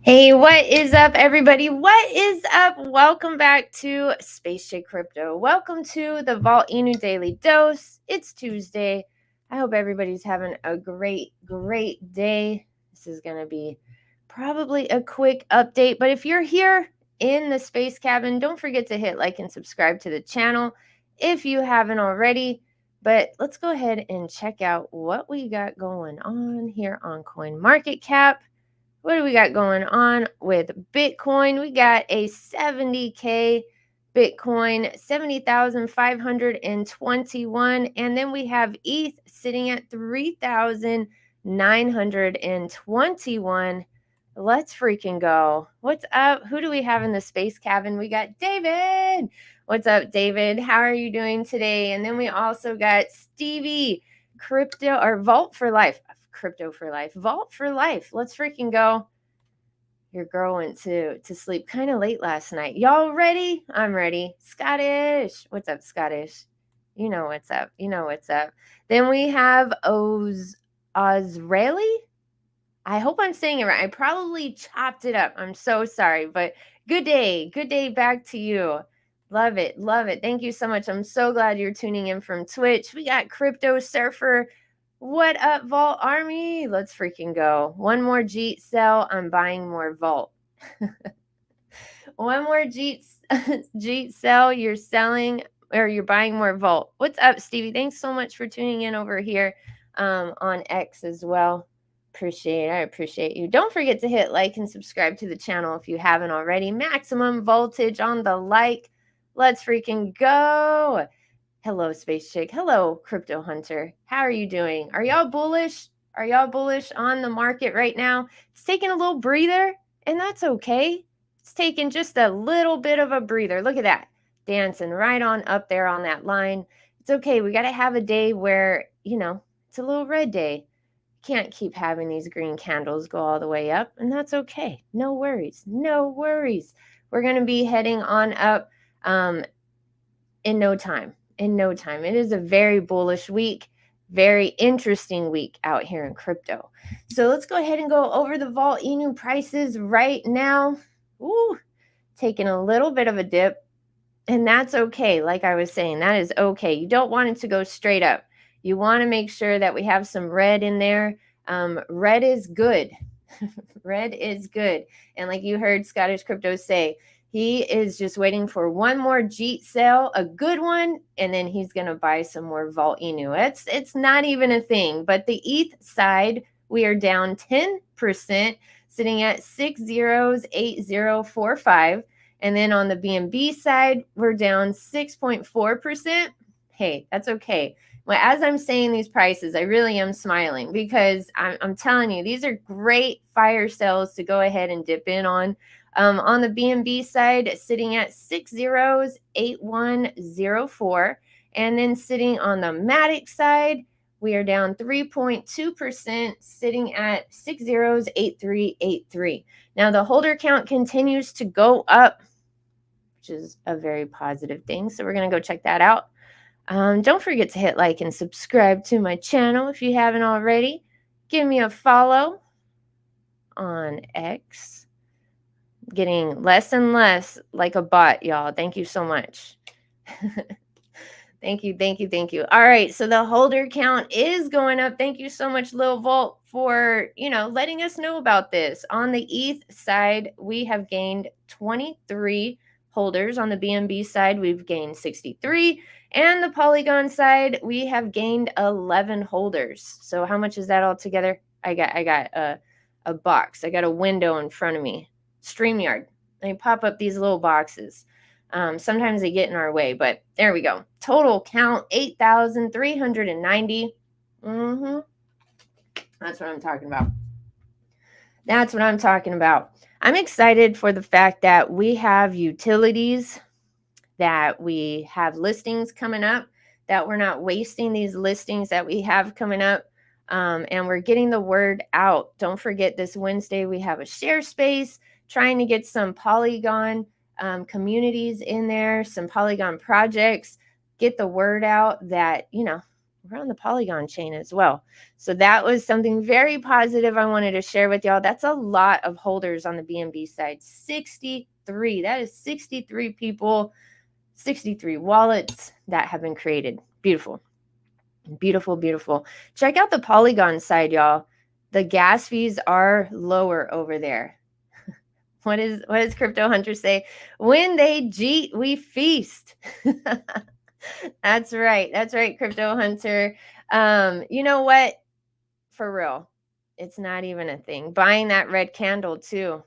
Hey, what is up, everybody? What is up? Welcome back to Space Chick Crypto. Welcome to the Volt-Inu Daily Dose. It's Tuesday. I hope everybody's having a great day. This is going to be probably a quick update, but if you're here in the Space Cabin, don't forget to hit like and subscribe to the channel if you haven't already. But let's go ahead and check out what we got going on here on CoinMarketCap. What do we got going on with Bitcoin? We got a 70K Bitcoin, 70,521. And then we have ETH sitting at 3,921. Let's freaking go. What's up? Who do we have in the Space Cabin? We got David. What's up, David? How are you doing today? And then we also got Stevie, Crypto or Vault for Life. Crypto for Life. Vault for Life. Let's freaking go. Your girl went to sleep kind of late last night. Y'all ready? I'm ready. Scottish. What's up, Scottish? You know what's up. You know what's up. Then we have Ozreli. I hope I'm saying it right. I probably chopped it up. I'm so sorry, but good day. Good day back to you. Love it. Love it. Thank you so much. I'm so glad you're tuning in from Twitch. We got Crypto Surfer. What up, Vault Army? Let's freaking go. One more Jeet sell. I'm buying more Vault. One more Jeet sell. You're selling or you're buying more Vault. What's up, Stevie? Thanks so much for tuning in over here on X as well. Appreciate it. I appreciate you. Don't forget to hit like and subscribe to the channel if you haven't already. Maximum voltage on the like. Let's freaking go. Hello, Space Chick. Hello, Crypto Hunter. How are you doing? Are y'all bullish? Are y'all bullish on the market right now? It's taking a little breather, and that's okay. It's taking just a little bit of a breather. Look at that. Dancing right on up there on that line. It's okay. We got to have a day where, it's a little red day. Can't keep having these green candles go all the way up, and that's okay. No worries. No worries. We're going to be heading on up in no time. In no time. It is a very bullish week, very interesting week out here in crypto. So let's go ahead and go over the Volt-Inu prices right now. Ooh, taking a little bit of a dip, and that's okay. Like I was saying, that is okay. You don't want it to go straight up. You want to make sure that we have some red in there. Red is good. Red is good. And like you heard Scottish Crypto say, he is just waiting for one more Jeet sale, a good one, and then he's going to buy some more Volt-Inu. It's not even a thing. But the ETH side, we are down 10%, sitting at 608045. And then on the BNB side, we're down 6.4%. Hey, that's okay. Well, as I'm saying these prices, I really am smiling because I'm telling you, these are great fire sales to go ahead and dip in on. On the BNB side, sitting at 608104. And then sitting on the Matic side, we are down 3.2%, sitting at 608383. Now, the holder count continues to go up, which is a very positive thing. So we're going to go check that out. Don't forget to hit like and subscribe to my channel if you haven't already. Give me a follow on X. Getting less and less like a bot, y'all. Thank you so much. Thank you. All right, so the holder count is going up. Thank you so much, Lil Volt, for letting us know about this. On the ETH side, we have gained 23 holders. On the BNB side, we've gained 63. And the Polygon side, we have gained 11 holders. So how much is that all together? I got a box. I got a window in front of me. StreamYard. They pop up these little boxes. Sometimes they get in our way, but there we go. Total count 8,390. That's what I'm talking about. That's what I'm talking about. I'm excited for the fact that we have utilities, that we have listings coming up, that we're not wasting these listings that we have coming up, and we're getting the word out. Don't forget, this Wednesday we have a share space, trying to get some Polygon communities in there, some Polygon projects, get the word out that, we're on the Polygon chain as well. So that was something very positive I wanted to share with y'all. That's a lot of holders on the BNB side. 63. That is 63 people, 63 wallets that have been created. Beautiful. Beautiful, beautiful. Check out the Polygon side, y'all. The gas fees are lower over there. What does Crypto Hunter say? When they cheat, we feast. That's right. That's right, Crypto Hunter. You know what? For real, it's not even a thing. Buying that red candle too.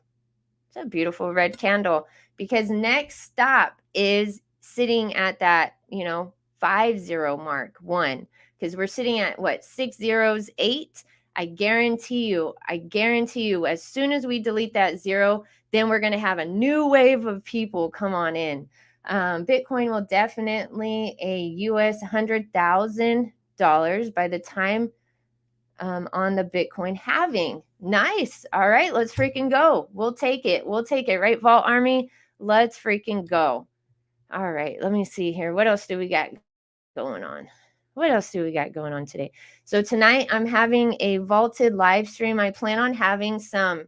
It's a beautiful red candle, because next stop is sitting at that, 5-0 mark, 1, because we're sitting at what, 6 zeros, 8. I guarantee you, as soon as we delete that 0, then we're going to have a new wave of people come on in. Bitcoin will definitely a US $100,000 by the time on the Bitcoin halving. Nice. All right, let's freaking go. We'll take it. We'll take it, right, Vault Army? Let's freaking go. All right, let me see here. What else do we got going on? What else do we got going on today? So tonight I'm having a vaulted live stream. I plan on having some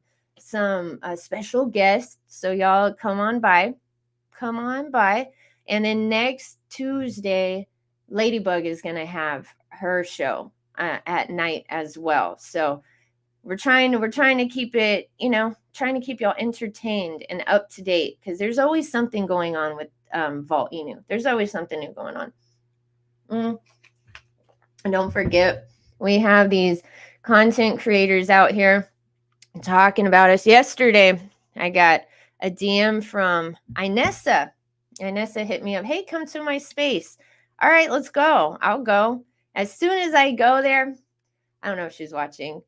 special guests. So y'all come on by. And then next Tuesday, Ladybug is going to have her show at night as well. So we're trying to keep it, trying to keep y'all entertained and up to date, because there's always something going on with Volt-Inu. There's always something new going on. And don't forget, we have these content creators out here talking about us. Yesterday, I got a DM from Inessa. Inessa hit me up. Hey, come to my space. All right, let's go. I'll go. As soon as I go there, I don't know if she's watching.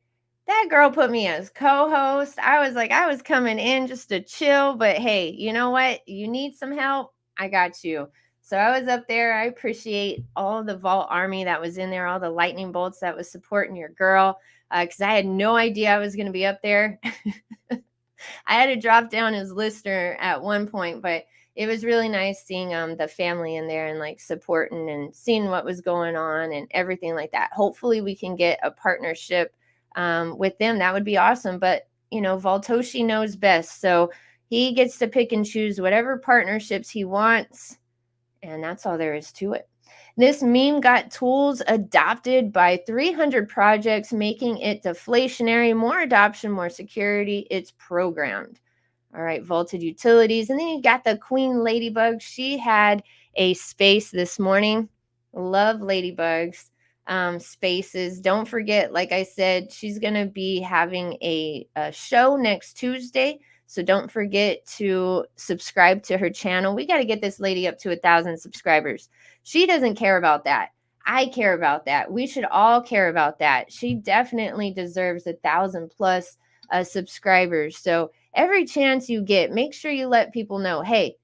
That girl put me as co-host. I was coming in just to chill, but hey, you know what? You need some help? I got you. So I was up there. I appreciate all the Vault Army that was in there, all the lightning bolts that was supporting your girl, because I had no idea I was going to be up there. I had to drop down as listener at one point, but it was really nice seeing the family in there and like supporting and seeing what was going on and everything like that. Hopefully we can get a partnership with them. That would be awesome. But, Voltoshi knows best. So he gets to pick and choose whatever partnerships he wants. And that's all there is to it. This meme got tools adopted by 300 projects, making it deflationary. More adoption, more security. It's programmed. All right, vaulted utilities. And then you got the Queen Ladybug. She had a space this morning. Love Ladybugs spaces. Don't forget, like I said, she's going to be having a show next Tuesday. So don't forget to subscribe to her channel. We got to get this lady up to 1,000 subscribers. She doesn't care about that. I care about that. We should all care about that. She definitely deserves 1,000 plus subscribers. So every chance you get, make sure you let people know, hey,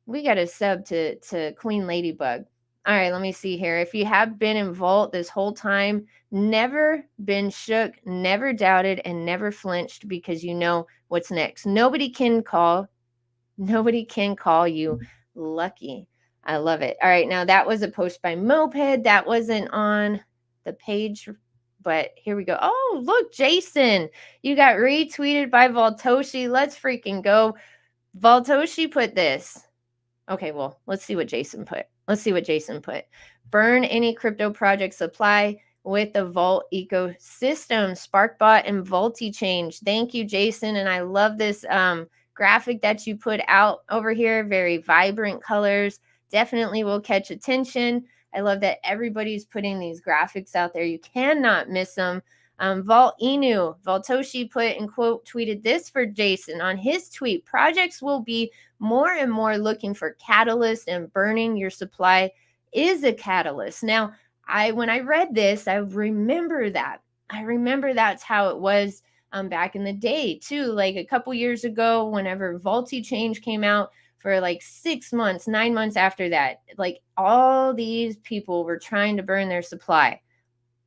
we got a sub to Queen Ladybug. All right, let me see here. If you have been in Vault this whole time, never been shook, never doubted, and never flinched, because you know what's next. Nobody can call you lucky. I love it. All right, now that was a post by Moped. That wasn't on the page, but here we go. Oh, look, Jason, you got retweeted by Voltoshi. Let's freaking go. Voltoshi put this. Okay, well, let's see what Jason put. Burn any crypto project supply with the Vault ecosystem, Sparkbot and Volti-Change. Thank you, Jason. And I love this graphic that you put out over here. Very vibrant colors. Definitely will catch attention. I love that everybody's putting these graphics out there. You cannot miss them. Volt-Inu, Voltoshi put and quote tweeted this for Jason on his tweet. Projects will be more and more looking for catalysts, and burning your supply is a catalyst. Now, when I read this, I remember that. I remember that's how it was back in the day too. Like a couple years ago, whenever Volti-Change came out, for like 6 months, 9 months after that, like all these people were trying to burn their supply.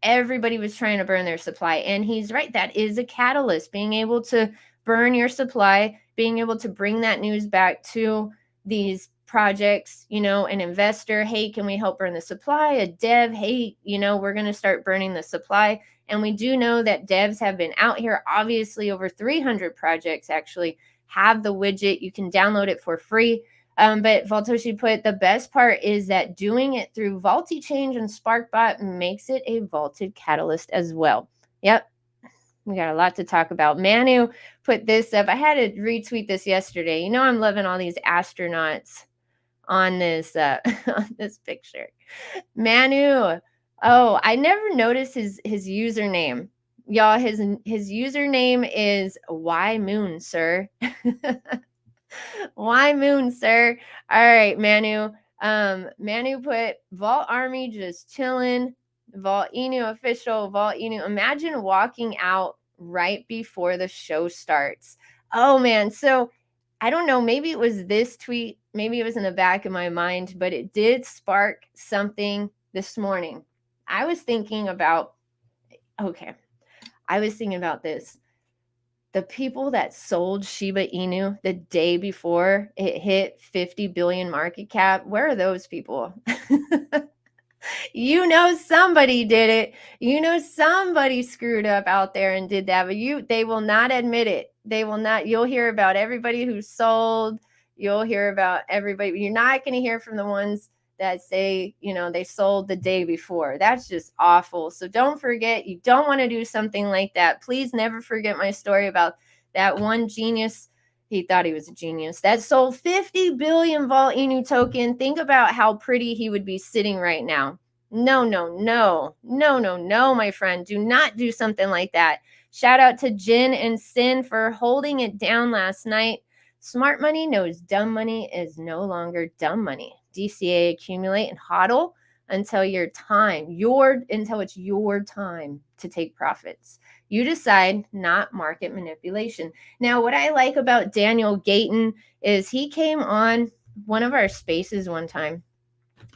Everybody was trying to burn their supply. And he's right. That is a catalyst. Being able to burn your supply, being able to bring that news back to these projects, an investor, hey, can we help burn the supply? A dev, hey, we're going to start burning the supply. And we do know that devs have been out here. Obviously, over 300 projects actually have the widget. You can download it for free. But Voltoshi put, the best part is that doing it through Volti-Change and SparkBot makes it a vaulted catalyst as well. Yep. We got a lot to talk about. Manu put this up. I had to retweet this yesterday. I'm loving all these astronauts on this on this picture. Manu. Oh, I never noticed his username. Y'all, his username is Y Moon, sir. Y Moon, sir. All right, Manu. Manu put Vault Army just chilling. Volt-Inu official. Volt-Inu. Imagine walking out right before the show starts. Oh man. So I don't know. Maybe it was this tweet. Maybe it was in the back of my mind, but it did spark something this morning. I was thinking about this. The people that sold Shiba Inu the day before it hit 50 billion market cap, where are those people? Somebody did it. Somebody screwed up out there and did that, but they will not admit it. They will not. You'll hear about everybody who sold. You'll hear about everybody. You're not going to hear from the ones that say, they sold the day before. That's just awful. So don't forget, you don't want to do something like that. Please never forget my story about that one genius. He thought he was a genius that sold 50 billion Volt-Inu token. Think about how pretty he would be sitting right now. No, my friend. Do not do something like that. Shout out to Jin and Sin for holding it down last night. Smart money knows dumb money is no longer dumb money. DCA, accumulate and hodl until until it's your time to take profits. You decide, not market manipulation. Now, what I like about Daniel Gayton is he came on one of our spaces one time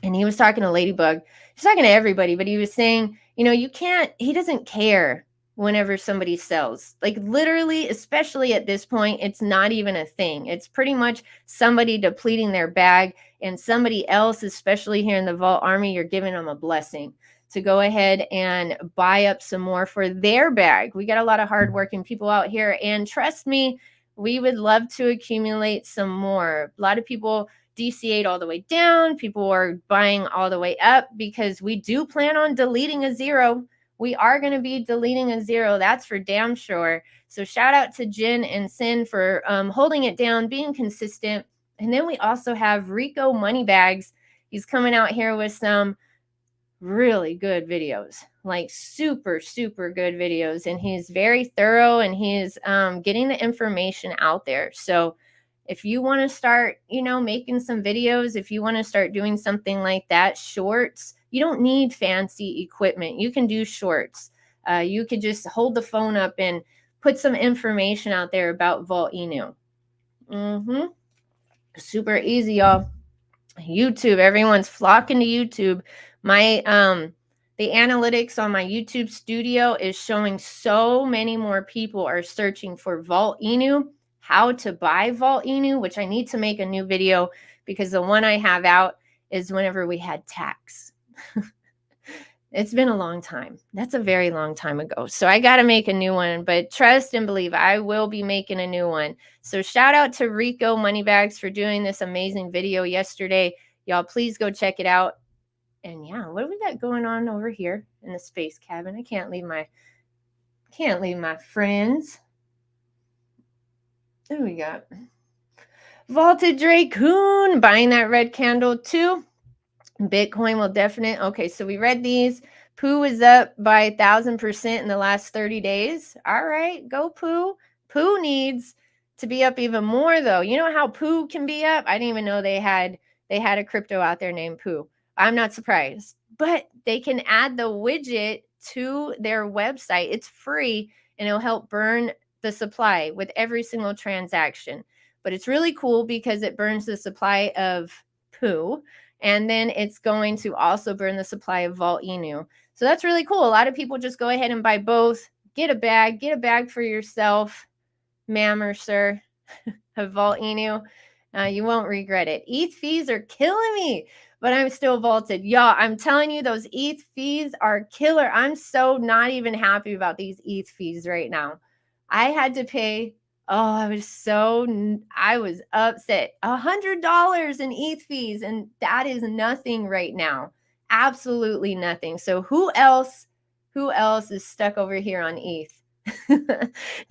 and he was talking to Ladybug. He's talking to everybody, but he was saying, he doesn't care whenever somebody sells. Like literally, especially at this point, it's not even a thing. It's pretty much somebody depleting their bag and somebody else, especially here in the Vault Army, you're giving them a blessing to go ahead and buy up some more for their bag. We got a lot of hardworking people out here, and trust me, we would love to accumulate some more. A lot of people DCA'd all the way down. People are buying all the way up because we do plan on deleting a zero. We are going to be deleting a zero. That's for damn sure. So shout out to Jin and Sin for holding it down, being consistent. And then we also have Rico Moneybags. He's coming out here with some really good videos, like super, super good videos. And he's very thorough and he's getting the information out there. So if you want to start, making some videos, if you want to start doing something like that, shorts, you don't need fancy equipment. You can do shorts. You could just hold the phone up and put some information out there about Volt-Inu. Super easy, y'all. YouTube, everyone's flocking to YouTube. My the analytics on my YouTube studio is showing so many more people are searching for Volt-Inu, how to buy Volt-Inu, which I need to make a new video because the one I have out is whenever we had tax. It's been a long time. That's a very long time ago. So I got to make a new one, but trust and believe I will be making a new one. So shout out to Rico Moneybags for doing this amazing video yesterday. Y'all, please go check it out. And yeah, what do we got going on over here in the space cabin? I can't leave my friends. Who we got? Vaulted Dracoon buying that red candle too. Bitcoin will definitely. Okay, so we read these. Poo is up by 1,000% in the last 30 days. All right, go Poo. Poo needs to be up even more though. You know how Poo can be up? I didn't even know they had a crypto out there named Poo. I'm not surprised. But they can add the widget to their website. It's free and it'll help burn the supply with every single transaction. But it's really cool because it burns the supply of Poo. And then it's going to also burn the supply of Volt-Inu. So that's really cool. A lot of people just go ahead and buy both. Get a bag for yourself, ma'am or sir, of Volt-Inu. You won't regret it. ETH fees are killing me, but I'm still vaulted. Y'all, I'm telling you, those ETH fees are killer. I'm so not even happy about these ETH fees right now. I had to pay, I was upset. $100 in ETH fees, and that is nothing right now. Absolutely nothing. So who else is stuck over here on ETH?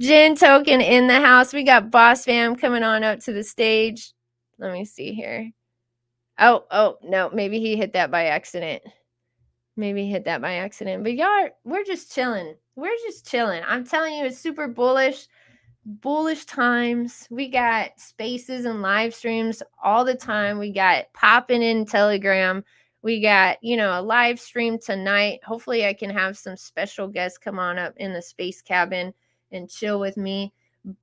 Jin Token in the house. We got Boss Fam coming on up to the stage. Let me see here. Oh, no, maybe he hit that by accident. But y'all, we're just chilling. I'm telling you, it's super bullish times. We got spaces and live streams all the time. We got popping in Telegram. We got, a live stream tonight. Hopefully I can have some special guests come on up in the space cabin and chill with me.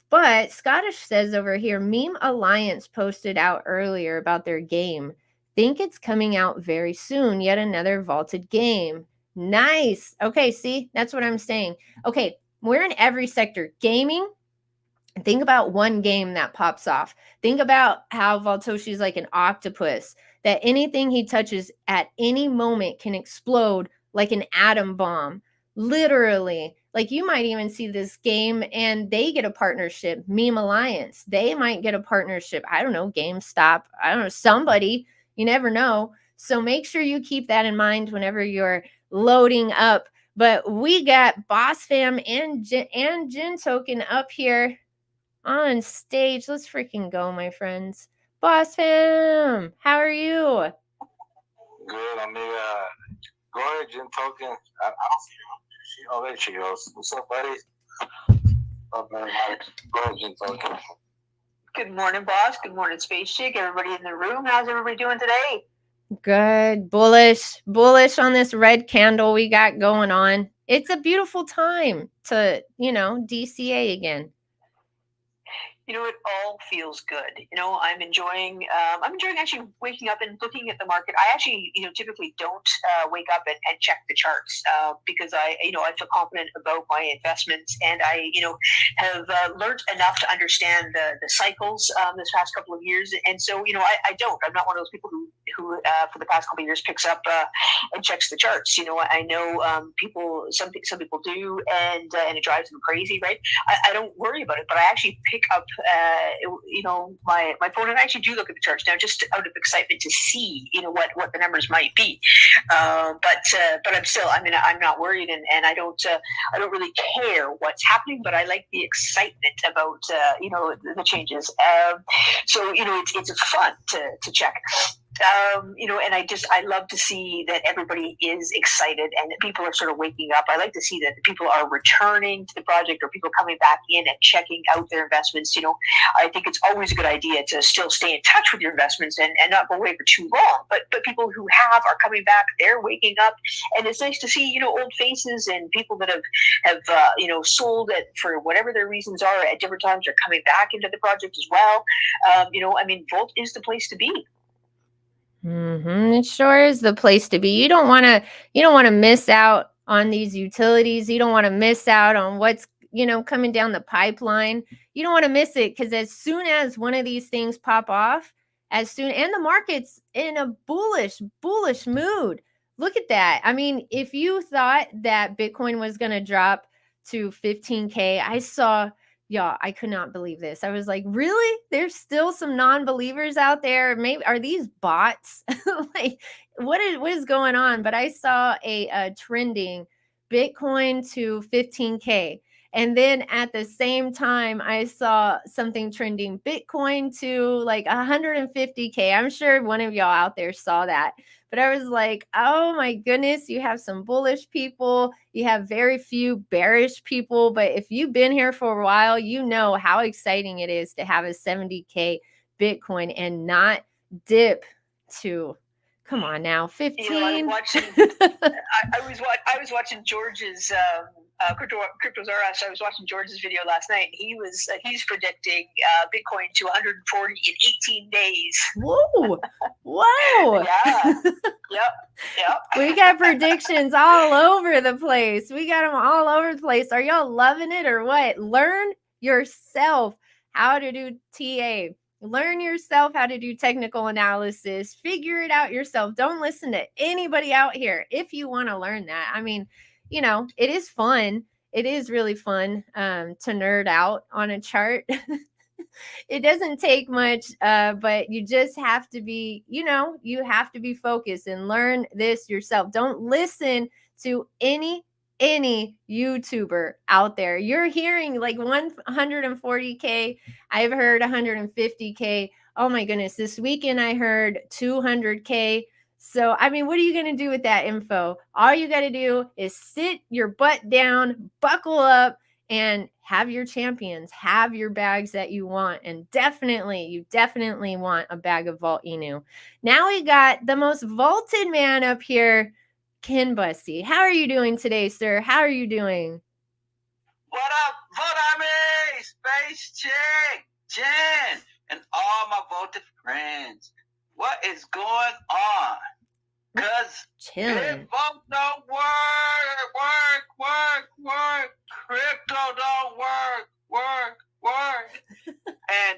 But Scottish says over here, Meme Alliance posted out earlier about their game. Think it's coming out very soon. Yet another vaulted game. Nice. Okay, see, that's what I'm saying. Okay, we're in every sector. Gaming. Think about one game that pops off. Think about how Valtoshi is like an octopus, that anything he touches at any moment can explode like an atom bomb. Literally. Like you might even see this game and they get a partnership. Meme Alliance. They might get a partnership. I don't know, GameStop. I don't know, somebody. You never know. So make sure you keep that in mind whenever you're loading up. But we got Boss Fam and Jin Token up here on stage. Let's freaking go, my friends. Boss Fam, how are you? Good, amiga. Go ahead, Jin Token. I don't see you. Oh, there she goes. What's up, buddy? Oh, very nice. Go ahead, Jin Token. Good morning, boss. Good morning, Space Chick. Everybody in the room. How's everybody doing today? Good. Bullish on this red candle we got going on. It's a beautiful time to, DCA again. It all feels good. I'm enjoying actually waking up and looking at the market. I actually, typically don't wake up and check the charts because I feel confident about my investments, and I, have learned enough to understand the cycles this past couple of years. And so, I don't. I'm not one of those people who for the past couple of years picks up and checks the charts. I know some people do, and it drives them crazy, right? I don't worry about it, but I actually pick up my phone, and I actually do look at the charts now, just out of excitement to see, what the numbers might be. But I'm not worried, and I don't really care what's happening, but I like the excitement about, the changes. So, it's fun to check. And I love to see that everybody is excited and that people are sort of waking up. I like to see that people are returning to the project, or people coming back in and checking out their investments. I think it's always a good idea to still stay in touch with your investments and not go away for too long. But people who are coming back, they're waking up, and it's nice to see, old faces and people that have sold it for whatever their reasons are at different times are coming back into the project as well. Volt is the place to be. It sure is the place to be. You don't want to miss out on these utilities. You don't want to miss out on what's, coming down the pipeline. You don't want to miss it, because as soon as one of these things pop off, and the market's in a bullish mood. Look at that. I mean, if you thought that Bitcoin was going to drop to 15K, I could not believe this. I was like, really? There's still some non-believers out there. Maybe are these bots? Like, what is going on? But I saw a trending Bitcoin to 15K. And then at the same time, I saw something trending Bitcoin to like 150K. I'm sure one of y'all out there saw that. but I was like, oh my goodness, you have some bullish people, you have very few bearish people. But if you've been here for a while, you know how exciting it is to have a 70K Bitcoin and not dip to, come on now, 15. You know, I was watching George's Cryptos R Us. I was watching George's video last night. He's predicting Bitcoin to 140 in 18 days. Whoa! Whoa! Yeah. Yep. We got predictions all over the place. We got them all over the place. Are y'all loving it or what? Learn yourself how to do TA. Learn yourself how to do technical analysis. Figure it out yourself. Don't listen to anybody out here if you want to learn that. I mean, you know, it is fun. It is really fun to nerd out on a chart. It doesn't take much, but you just have to be, you know, you have to be focused and learn this yourself. Don't listen to any YouTuber out there. You're hearing like 140K. I've heard 150K. Oh my goodness. This weekend I heard 200K. So, I mean, what are you going to do with that info? All you got to do is sit your butt down, buckle up, and have your champions, have your bags that you want. And you definitely want a bag of Volt-Inu. Now we got the most vaulted man up here, Ken Bussey. How are you doing today, sir? How are you doing? What up, Volt-Inu, Space Chick, Jen, and all my voted friends? What is going on? Because Chilling. vote don't work. Crypto don't work. And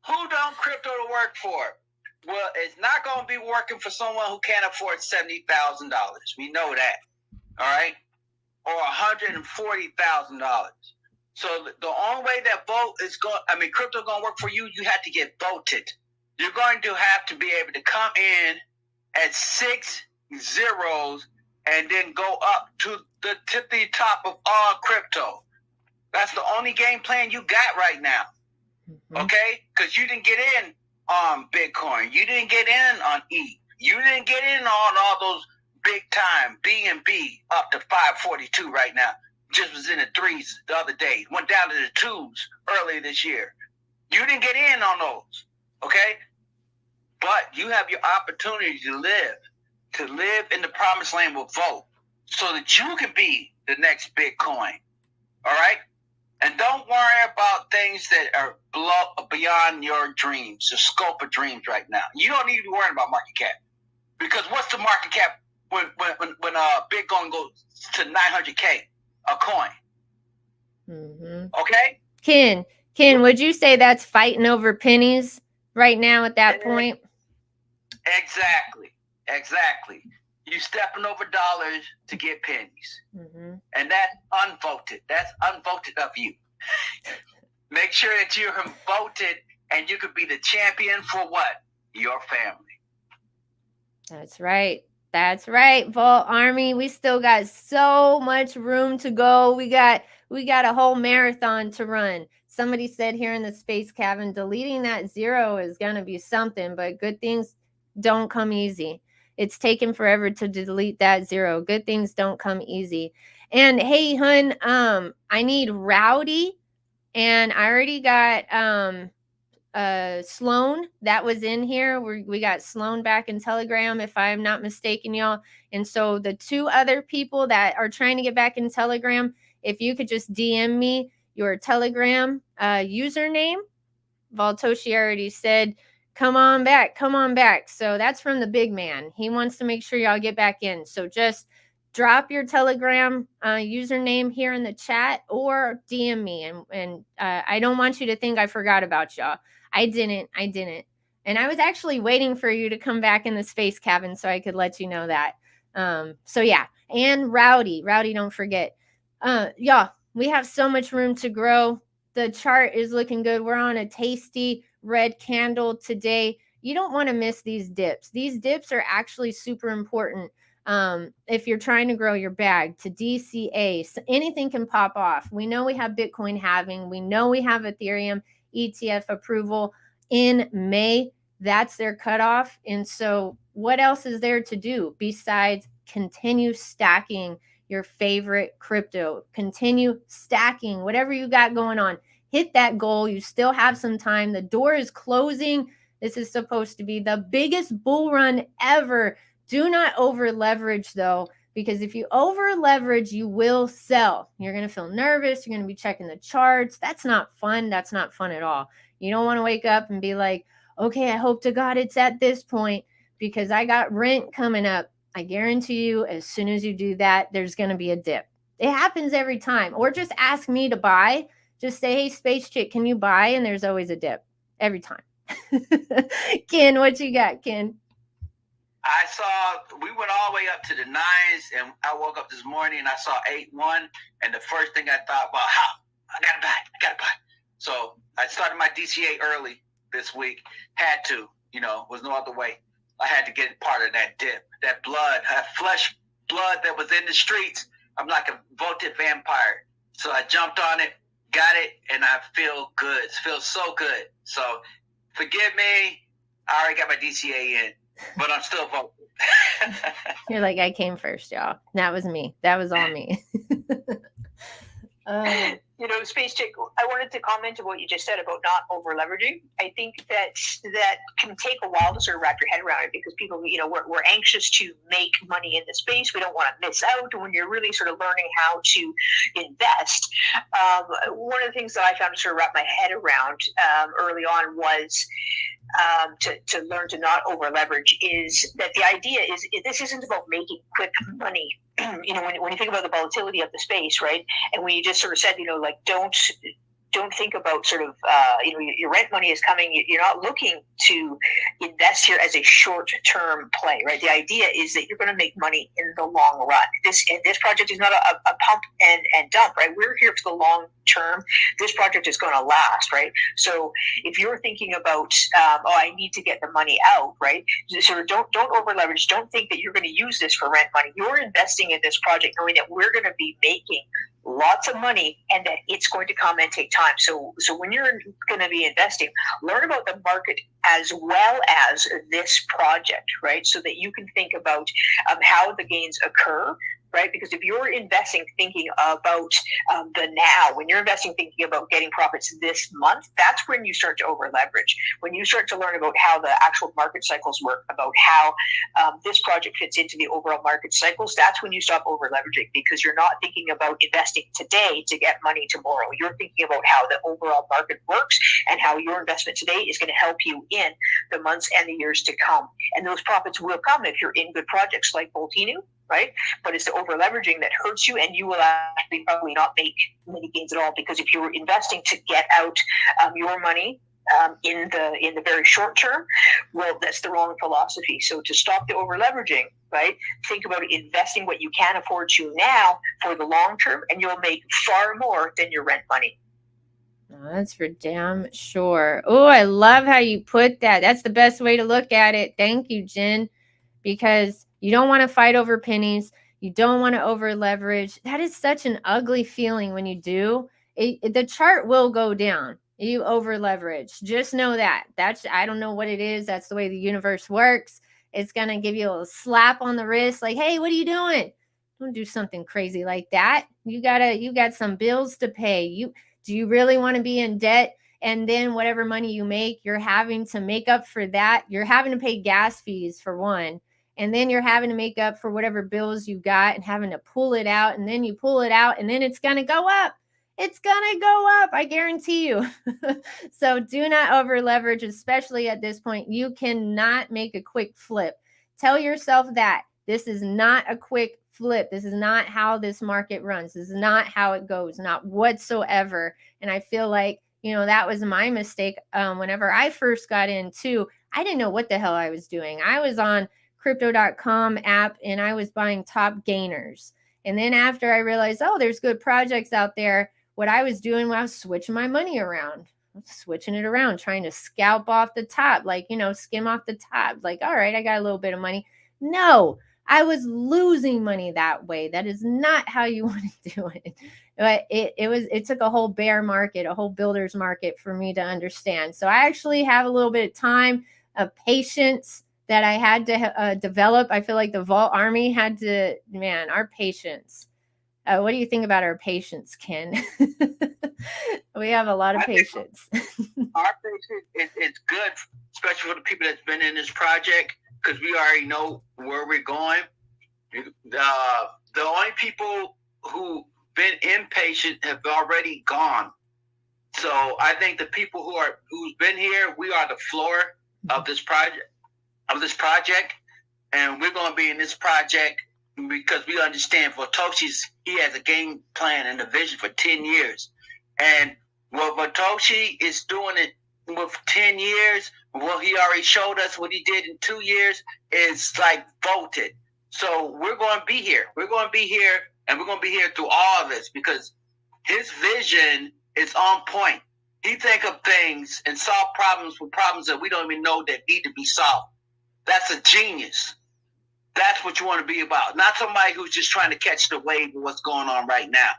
who don't crypto to work for? Well, it's not going to be working for someone who can't afford $70,000. We know that, all right? Or $140,000. So the only way that crypto going to work for you, you have to get voted. You're going to have to be able to come in at 6 zeros and then go up to the tippy top of all crypto. That's the only game plan you got right now. Mm-hmm. Okay? Because you didn't get in on Bitcoin. You didn't get in on ETH. You didn't get in on all those big time BNB up to 542 right now. Just was in the 3s the other day. Went down to the 2s earlier this year. You didn't get in on those. Okay? But you have your opportunity to live in the promised land with Volt so that you can be the next Bitcoin. All right? And don't worry about things that are beyond your dreams, the scope of dreams right now. You don't need to be worrying about market cap. Because what's the market cap when Bitcoin goes to 900K a coin? Mm-hmm. Okay? Ken, would you say that's fighting over pennies right now at that point? Exactly. You stepping over dollars to get pennies. Mm-hmm. And that's unvoted. That's unvoted of you. Make sure that you're voted and you could be the champion for what? Your family. That's right. Volt Army. We still got so much room to go. We got a whole marathon to run. Somebody said here in the space cabin, deleting that 0 is going to be something, but good things don't come easy. It's taken forever to delete that 0. Good things don't come easy. And hey, hun, I need Rowdy, and I already got Sloan that was in here. We got Sloan back in Telegram, if I'm not mistaken, y'all. And so the 2 other people that are trying to get back in Telegram, if you could just DM me your Telegram username. Valtoshi already said, come on back. So that's from the big man. He wants to make sure y'all get back in. So just drop your Telegram username here in the chat or DM me. And I don't want you to think I forgot about y'all. I didn't. And I was actually waiting for you to come back in the space cabin so I could let you know that. So yeah. And Rowdy, don't forget. Y'all, we have so much room to grow. The chart is looking good. We're on a tasty red candle today. You don't want to miss these dips. These dips are actually super important. If you're trying to grow your bag to DCA, so anything can pop off. We know we have Bitcoin halving. We know we have Ethereum ETF approval in May. That's their cutoff. And so what else is there to do besides continue stacking your favorite crypto? Continue stacking whatever you got going on. Hit that goal. You still have some time. The door is closing. This is supposed to be the biggest bull run ever. Do not over leverage though, because if you over leverage, you will sell. You're going to feel nervous. You're going to be checking the charts. That's not fun. That's not fun at all. You don't want to wake up and be like, okay, I hope to God it's at this point because I got rent coming up. I guarantee you, as soon as you do that, there's going to be a dip. It happens every time. Or just ask me to buy. Just say, hey, Space Chick, can you buy? And there's always a dip every time. Ken, what you got, Ken? I saw, we went all the way up to the 9s, and I woke up this morning and I saw 8-1, and the first thing I thought about, how? I gotta buy. So I started my DCA early this week. Had to, was no other way. I had to get part of that dip, that blood, that flesh blood that was in the streets. I'm like a voted vampire. So I jumped on it, got it, and I feel good. It feels so good. So forgive me. I already got my DCA in, but I'm still voting. You're like, I came first, y'all. That was me. That was all me. Space Chick, I wanted to comment on what you just said about not over leveraging. I think that can take a while to sort of wrap your head around it because people, we're anxious to make money in the space. We don't want to miss out. And when you're really sort of learning how to invest, one of the things that I found to sort of wrap my head around early on was to learn to not over leverage is that the idea is this isn't about making quick money. When you think about the volatility of the space, right? And when you just sort of said, don't think about sort of, your rent money is coming. You're not looking to invest here as a short-term play, right? The idea is that you're going to make money in the long run. This project is not a pump and dump, right? We're here for the long term. This project is going to last, right? So if you're thinking about, I need to get the money out, right? Sort of don't over leverage. Don't think that you're going to use this for rent money. You're investing in this project knowing that we're going to be making lots of money and that it's going to come and take time. So when you're going to be investing, learn about the market as well as this project, right? So that you can think about how the gains occur, right? Because if you're investing thinking about the now, when you're investing thinking about getting profits this month, that's when you start to over leverage. When you start to learn about how the actual market cycles work, about how this project fits into the overall market cycles, that's when you stop over leveraging because you're not thinking about investing today to get money tomorrow. You're thinking about how the overall market works and how your investment today is going to help you in the months and the years to come. And those profits will come if you're in good projects like Volt-Inu, right? But it's the over leveraging that hurts you, and you will actually probably not make many gains at all because if you were investing to get out your money in the very short term, well, that's the wrong philosophy. So to stop the over leveraging, right? Think about investing what you can afford to now for the long term, and you'll make far more than your rent money. Oh, that's for damn sure. Oh, I love how you put that. That's the best way to look at it. Thank you, Jen, because you don't want to fight over pennies. You don't want to over leverage. That is such an ugly feeling when you do. The chart will go down. You over leverage. Just know that. I don't know what it is. That's the way the universe works. It's going to give you a little slap on the wrist like, hey, what are you doing? Don't do something crazy like that. You got some bills to pay. Do you really want to be in debt? And then whatever money you make, you're having to make up for that. You're having to pay gas fees for one. And then you're having to make up for whatever bills you got and having to pull it out. And then you pull it out and then it's going to go up. It's going to go up. I guarantee you. So do not over leverage, especially at this point. You cannot make a quick flip. Tell yourself that this is not a quick flip. This is not how this market runs. This is not how it goes, not whatsoever. And I feel like, that was my mistake. Whenever I first got in too, I didn't know what the hell I was doing. I was on crypto.com app and I was buying top gainers. And then after I realized, there's good projects out there, what I was doing was switching my money around, switching it around, trying to scalp off the top, skim off the top. Like, all right, I got a little bit of money. No, I was losing money that way. That is not how you want to do it. But it took a whole bear market, a whole builder's market for me to understand. So I actually have a little bit of time. of patience that I had to develop. I feel like the Vault Army had to, man, our patience. What do you think about our patience, Ken? We have a lot of patience. Our patience is good, especially for the people that's been in this project, because we already know where we're going. The only people who've been impatient have already gone. So I think the people who's been here, we are the floor of this project, and we're going to be in this project because we understand for Toshi's, he has a game plan and a vision for 10 years. And what Toshi is doing it with 10 years, what he already showed us what he did in 2 years is like vaulted. So we're going to be here. We're going to be here, and we're going to be here through all of this because his vision is on point. He think of things and solve problems with problems that we don't even know that need to be solved. That's a genius. That's what you want to be about. Not somebody who's just trying to catch the wave of what's going on right now,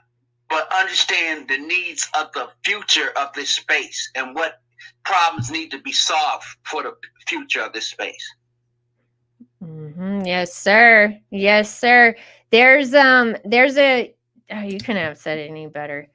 but understand the needs of the future of this space and what problems need to be solved for the future of this space. Mm-hmm. Yes, sir. Yes, sir. There's a, oh, you couldn't have said it any better.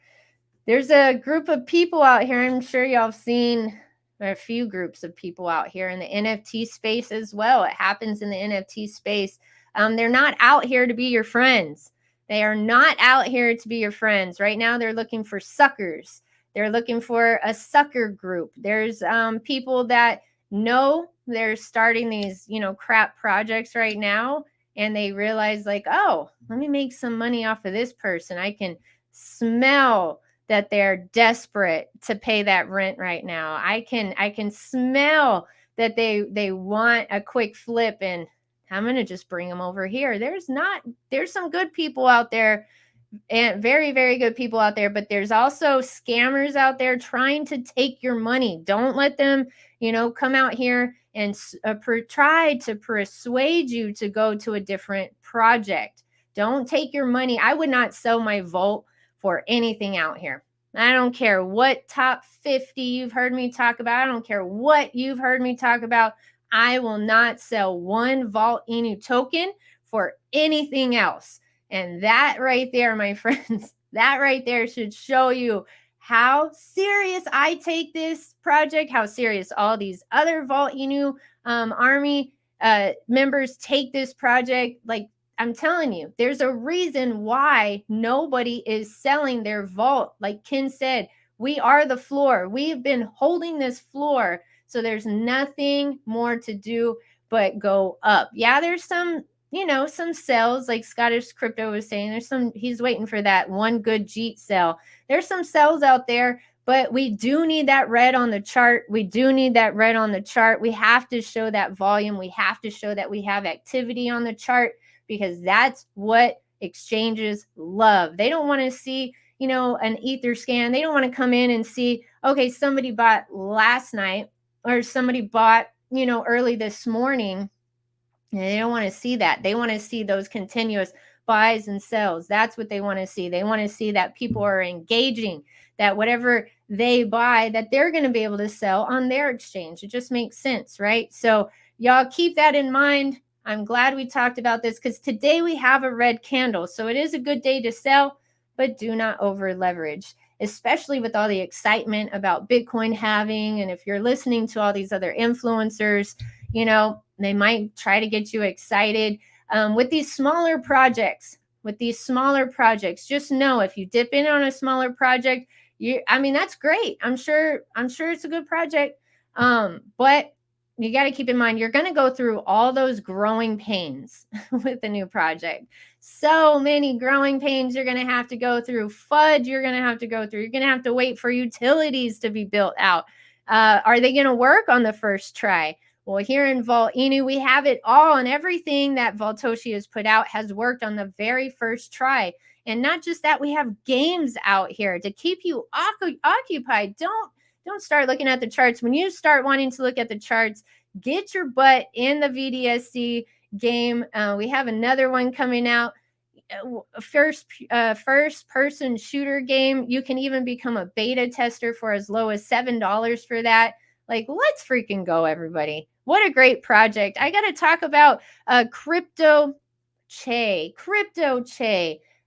There's a group of people out here. I'm sure y'all have seen a few groups of people out here in the NFT space as well. It happens in the NFT space. They're not out here to be your friends. They are not out here to be your friends. Right now, they're looking for suckers. They're looking for a sucker group. There's people that know they're starting these, crap projects right now, and they realize like, oh, let me make some money off of this person. I can smell that they're desperate to pay that rent right now. I can smell that they want a quick flip, and I'm going to just bring them over here. There's some good people out there, and very, very good people out there, but there's also scammers out there trying to take your money. Don't let them, come out here and try to persuade you to go to a different project. Don't take your money. I would not sell my Volt for anything out here. I don't care what top 50 you've heard me talk about. I don't care what you've heard me talk about. I will not sell one Volt-Inu token for anything else. And that right there, my friends, that right there should show you how serious I take this project, how serious all these other Volt-Inu Army members take this project. Like, I'm telling you, there's a reason why nobody is selling their vault. Like Ken said, we are the floor. We've been holding this floor. So there's nothing more to do but go up. Yeah, there's some, some sells, like Scottish Crypto was saying. He's waiting for that one good Jeet sell. There's some sells out there, but we do need that red on the chart. We do need that red on the chart. We have to show that volume. We have to show that we have activity on the chart, because that's what exchanges love. They don't want to see, an ether scan. They don't want to come in and see, okay, somebody bought last night or somebody bought, early this morning. And they don't want to see that. They want to see those continuous buys and sells. That's what they want to see. They want to see that people are engaging, that whatever they buy, that they're going to be able to sell on their exchange. It just makes sense, right? So y'all keep that in mind. I'm glad we talked about this because today we have a red candle. So it is a good day to sell, but do not over leverage, especially with all the excitement about Bitcoin halving. And if you're listening to all these other influencers, they might try to get you excited with these smaller projects. Just know if you dip in on a smaller project, that's great. I'm sure it's a good project. But you got to keep in mind, you're going to go through all those growing pains with the new project. So many growing pains you're going to have to go through. FUD you're going to have to go through. You're going to have to wait for utilities to be built out. Are they going to work on the first try? Well, here in Volt-Inu, we have it all, and everything that Vaultoshi has put out has worked on the very first try. And not just that, we have games out here to keep you occupied. Don't start looking at the charts. When you start wanting to look at the charts, get your butt in the VDSC game. We have another one coming out, first person shooter game. You can even become a beta tester for as low as $7 for that. Like, let's freaking go, everybody. What a great project. I got to talk about Crypto Che.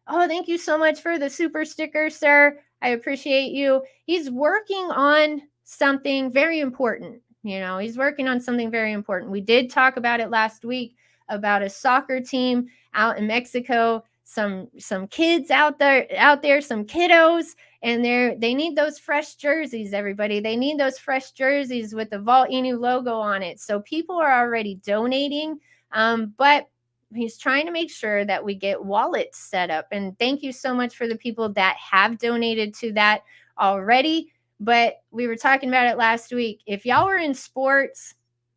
Oh, thank you so much for the super sticker, sir. I appreciate you. He's working on something very important. He's working on something very important. We did talk about it last week about a soccer team out in Mexico. Some kids out there, some kiddos, and they need those fresh jerseys, everybody. They need those fresh jerseys with the Volt-Inu logo on it. So people are already donating, but he's trying to make sure that we get wallets set up. And thank you so much for the people that have donated to that already. But we were talking about it last week. If y'all were in sports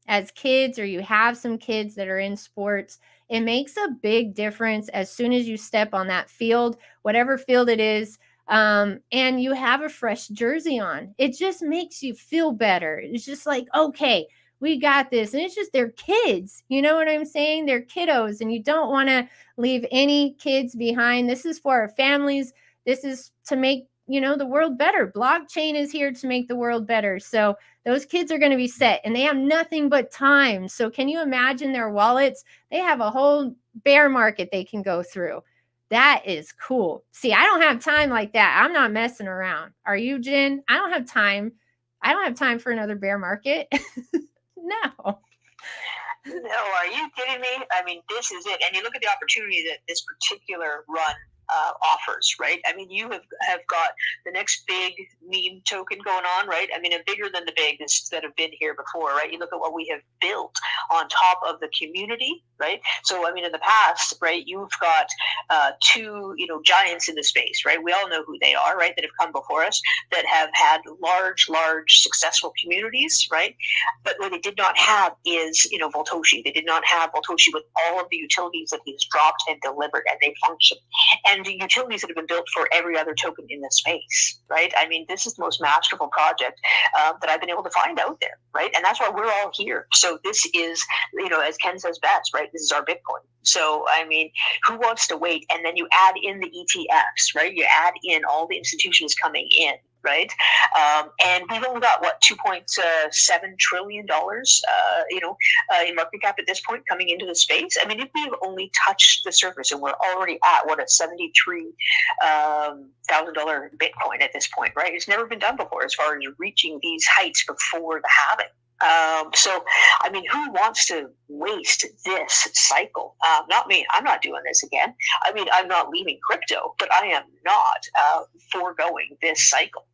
as kids, or you have some kids that are in sports, it makes a big difference as soon as you step on that field, whatever field it is, and you have a fresh jersey on. It just makes you feel better. It's just like, okay, we got this. And it's just, they're kids. You know what I'm saying? They're kiddos, and you don't want to leave any kids behind. This is for our families. This is to make, the world better. Blockchain is here to make the world better. So those kids are going to be set, and they have nothing but time. So can you imagine their wallets? They have a whole bear market they can go through. That is cool. See, I don't have time like that. I'm not messing around. Are you, Jen? I don't have time. I don't have time for another bear market. No. No, are you kidding me? I mean, this is it. And you look at the opportunity that this particular run offers, right? I mean, you have got the next big meme token going on, right? I mean, bigger than the bigs that have been here before, right? You look at what we have built on top of the community, right? So, I mean, in the past, right, you've got two, giants in the space, right? We all know who they are, right? That have come before us, that have had large, successful communities, right? But what they did not have is, Voltoshi. They did not have Voltoshi with all of the utilities that he's dropped and delivered, and they function. And the utilities that have been built for every other token in the space, right? I mean, this is the most masterful project that I've been able to find out there, right? And that's why we're all here. So this is, as Ken says best, right? This is our Bitcoin. So, I mean, who wants to wait? And then you add in the ETFs, right? You add in all the institutions coming in, right? And we've only got, $2.7 trillion, in market cap at this point coming into the space. I mean, if we've only touched the surface, and we're already at, a $73,000 Bitcoin at this point, right? It's never been done before as far as reaching these heights before the halving. So, I mean, who wants to waste this cycle? Not me. I'm not doing this again. I mean, I'm not leaving crypto, but I am not foregoing this cycle.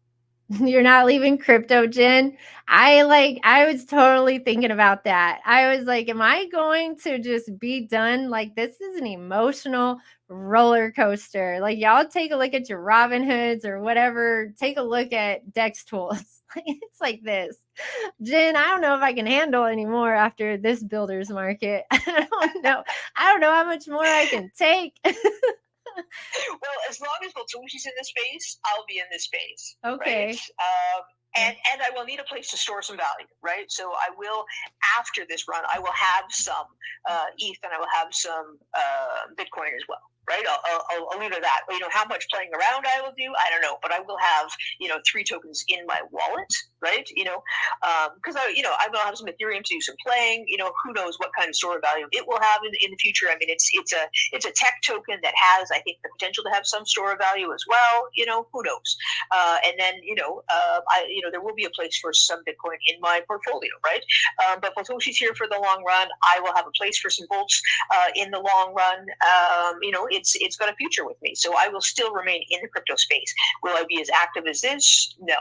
You're not leaving crypto, Jen? I was totally thinking about that. I was like, am I going to just be done? Like, this is an emotional roller coaster. Like, y'all take a look at your Robinhoods or whatever. Take a look at Dex tools. It's like this. Jen, I don't know if I can handle anymore after this builder's market. I don't know how much more I can take. Well, as long as Voltoshi's in this space, I'll be in this space. Okay. Right? And I will need a place to store some value, right? So I will, after this run, I will have some ETH, and I will have some Bitcoin as well. Right, I'll leave it at that. How much playing around I will do, I don't know, but I will have 3 tokens in my wallet, right? Because I will have some Ethereum to do some playing. Who knows what kind of store value it will have in the future. I mean, it's a tech token that has, I think, the potential to have some store value as well. Who knows? And then there will be a place for some Bitcoin in my portfolio, right? But Voltoshi's here for the long run. I will have a place for some Volts in the long run. It's got a future with me, so I will still remain in the crypto space. Will I be as active as this? No.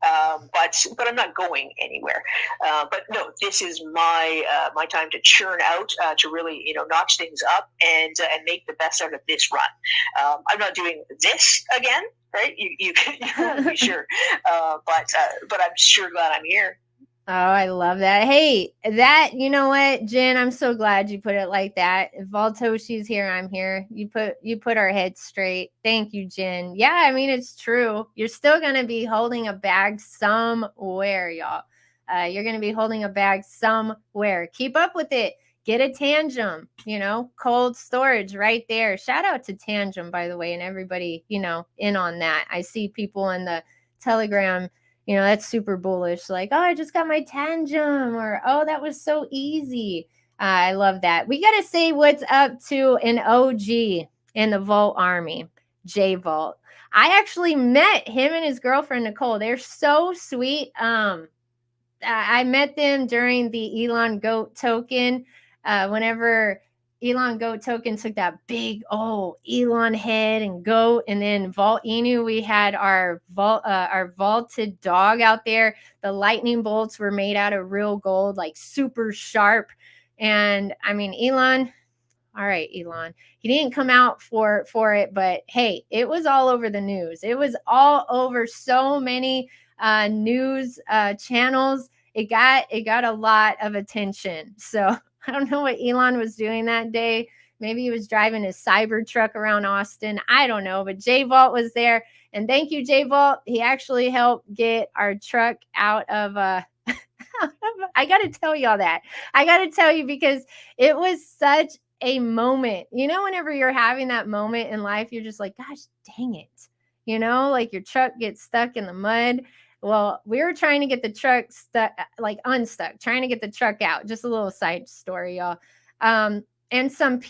But I'm not going anywhere. But no, this is my time to churn out, to really notch things up and make the best out of this run. I'm not doing this again, right? You can be sure. But I'm sure glad I'm here. Oh, I love that. Hey, you know what, Jen, I'm so glad you put it like that. If Voltoshi's here, I'm here. You put our heads straight. Thank you, Jen. Yeah, I mean, it's true. You're still going to be holding a bag somewhere, y'all. You're going to be holding a bag somewhere. Keep up with it. Get a Tangem, cold storage right there. Shout out to Tangem, by the way, and everybody, in on that. I see people in the Telegram you know, that's super bullish. Like, oh, I just got my tangent, or oh, that was so easy. I love that. We got to say what's up to an OG in the Volt Army, J Volt. I actually met him and his girlfriend, Nicole. They're so sweet. I met them during the Elon Goat token. Whenever Elon Goat token took that big, Elon head and goat, and then Volt-Inu, we had our vaulted dog out there. The lightning bolts were made out of real gold, like super sharp. And I mean, Elon, all right, Elon, he didn't come out for it, but hey, it was all over the news. It was all over so many news channels. It got a lot of attention. So I don't know what Elon was doing that day. Maybe he was driving his cyber truck around Austin. I don't know, but J Vault was there. And thank you, J Vault. He actually helped get our truck out of I got to tell y'all that. I got to tell you, because it was such a moment. You know, whenever you're having that moment in life, you're just like, gosh, dang it. You know, like your truck gets stuck in the mud. Well, we were trying to get the truck unstuck, trying to get the truck out. Just a little side story, y'all. And some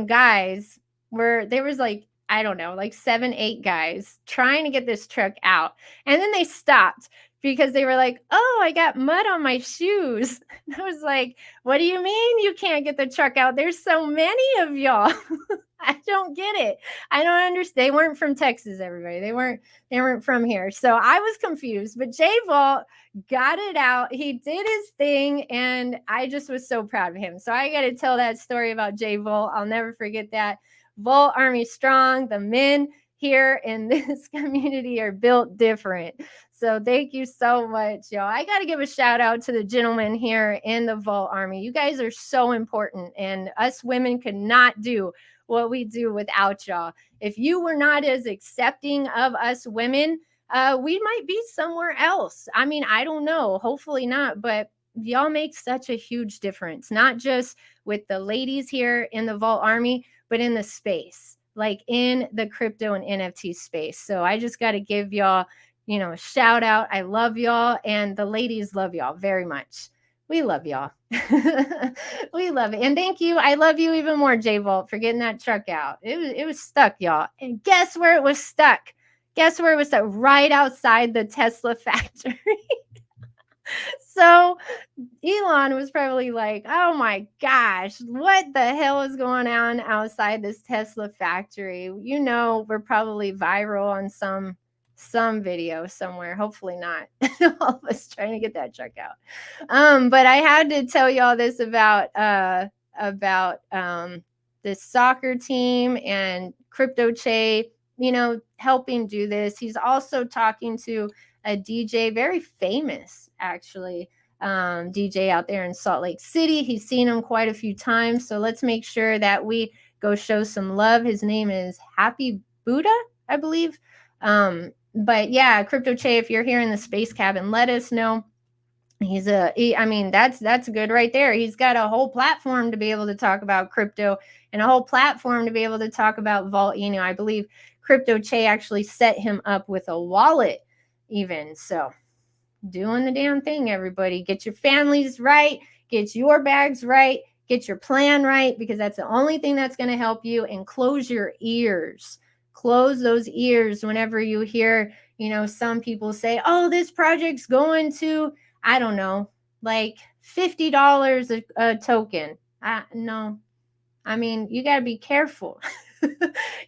guys there was like, I don't know, like 7, 8 guys trying to get this truck out. And then they stopped because they were like, oh, I got mud on my shoes. And I was like, what do you mean you can't get the truck out? There's so many of y'all. I don't get it. I don't understand. They weren't from Texas, everybody. They weren't from here. So I was confused, but J Vault got it out. He did his thing, and I just was so proud of him. So I got to tell that story about J Vault. I'll never forget that. Volt Army strong. The men here in this community are built different. So thank you so much, y'all. I got to give a shout out to the gentlemen here in the Volt Army. You guys are so important, and us women could not do what we do without y'all. If you were not as accepting of us women, we might be somewhere else. I mean, I don't know. Hopefully not, but y'all make such a huge difference, not just with the ladies here in the Volt Army, but in the space, like in the crypto and NFT space. So I just got to give y'all, a shout out. I love y'all, and the ladies love y'all very much. We love y'all. We love it. And thank you. I love you even more, J Vault, for getting that truck out. It was stuck, y'all. And guess where it was stuck? Guess where it was stuck? Right outside the Tesla factory. So Elon was probably like, oh my gosh, what the hell is going on outside this Tesla factory? We're probably viral on some video somewhere. Hopefully not. All of us trying to get that truck out. But I had to tell y'all this about this soccer team and Crypto Che, helping do this. He's also talking to a DJ, very famous actually, DJ out there in Salt Lake City. He's seen him quite a few times. So let's make sure that we go show some love. His name is Happy Buddha, I believe. But yeah, Crypto Che, if you're here in the space cabin, let us know. That's good right there. He's got a whole platform to be able to talk about crypto, and a whole platform to be able to talk about Volt-Inu. I believe Crypto Che actually set him up with a wallet even. So doing the damn thing, everybody. Get your families right, get your bags right, get your plan right, because that's the only thing that's going to help you. And close your ears. Close those ears whenever you hear, some people say, oh, this project's going to, I don't know, like $50 a token. No. I mean, you got to be careful.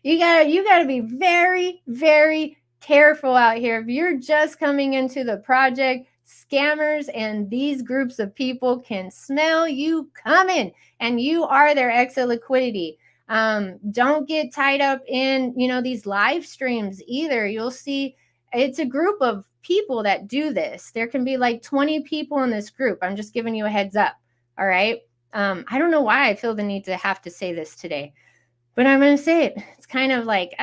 You got to be very, very careful out here. If you're just coming into the project, scammers and these groups of people can smell you coming, and you are their exit liquidity. Don't get tied up in, these live streams either. You'll see it's a group of people that do this. There can be like 20 people in this group. I'm just giving you a heads up. All right. I don't know why I feel the need to have to say this today, but I'm going to say it. It's kind of like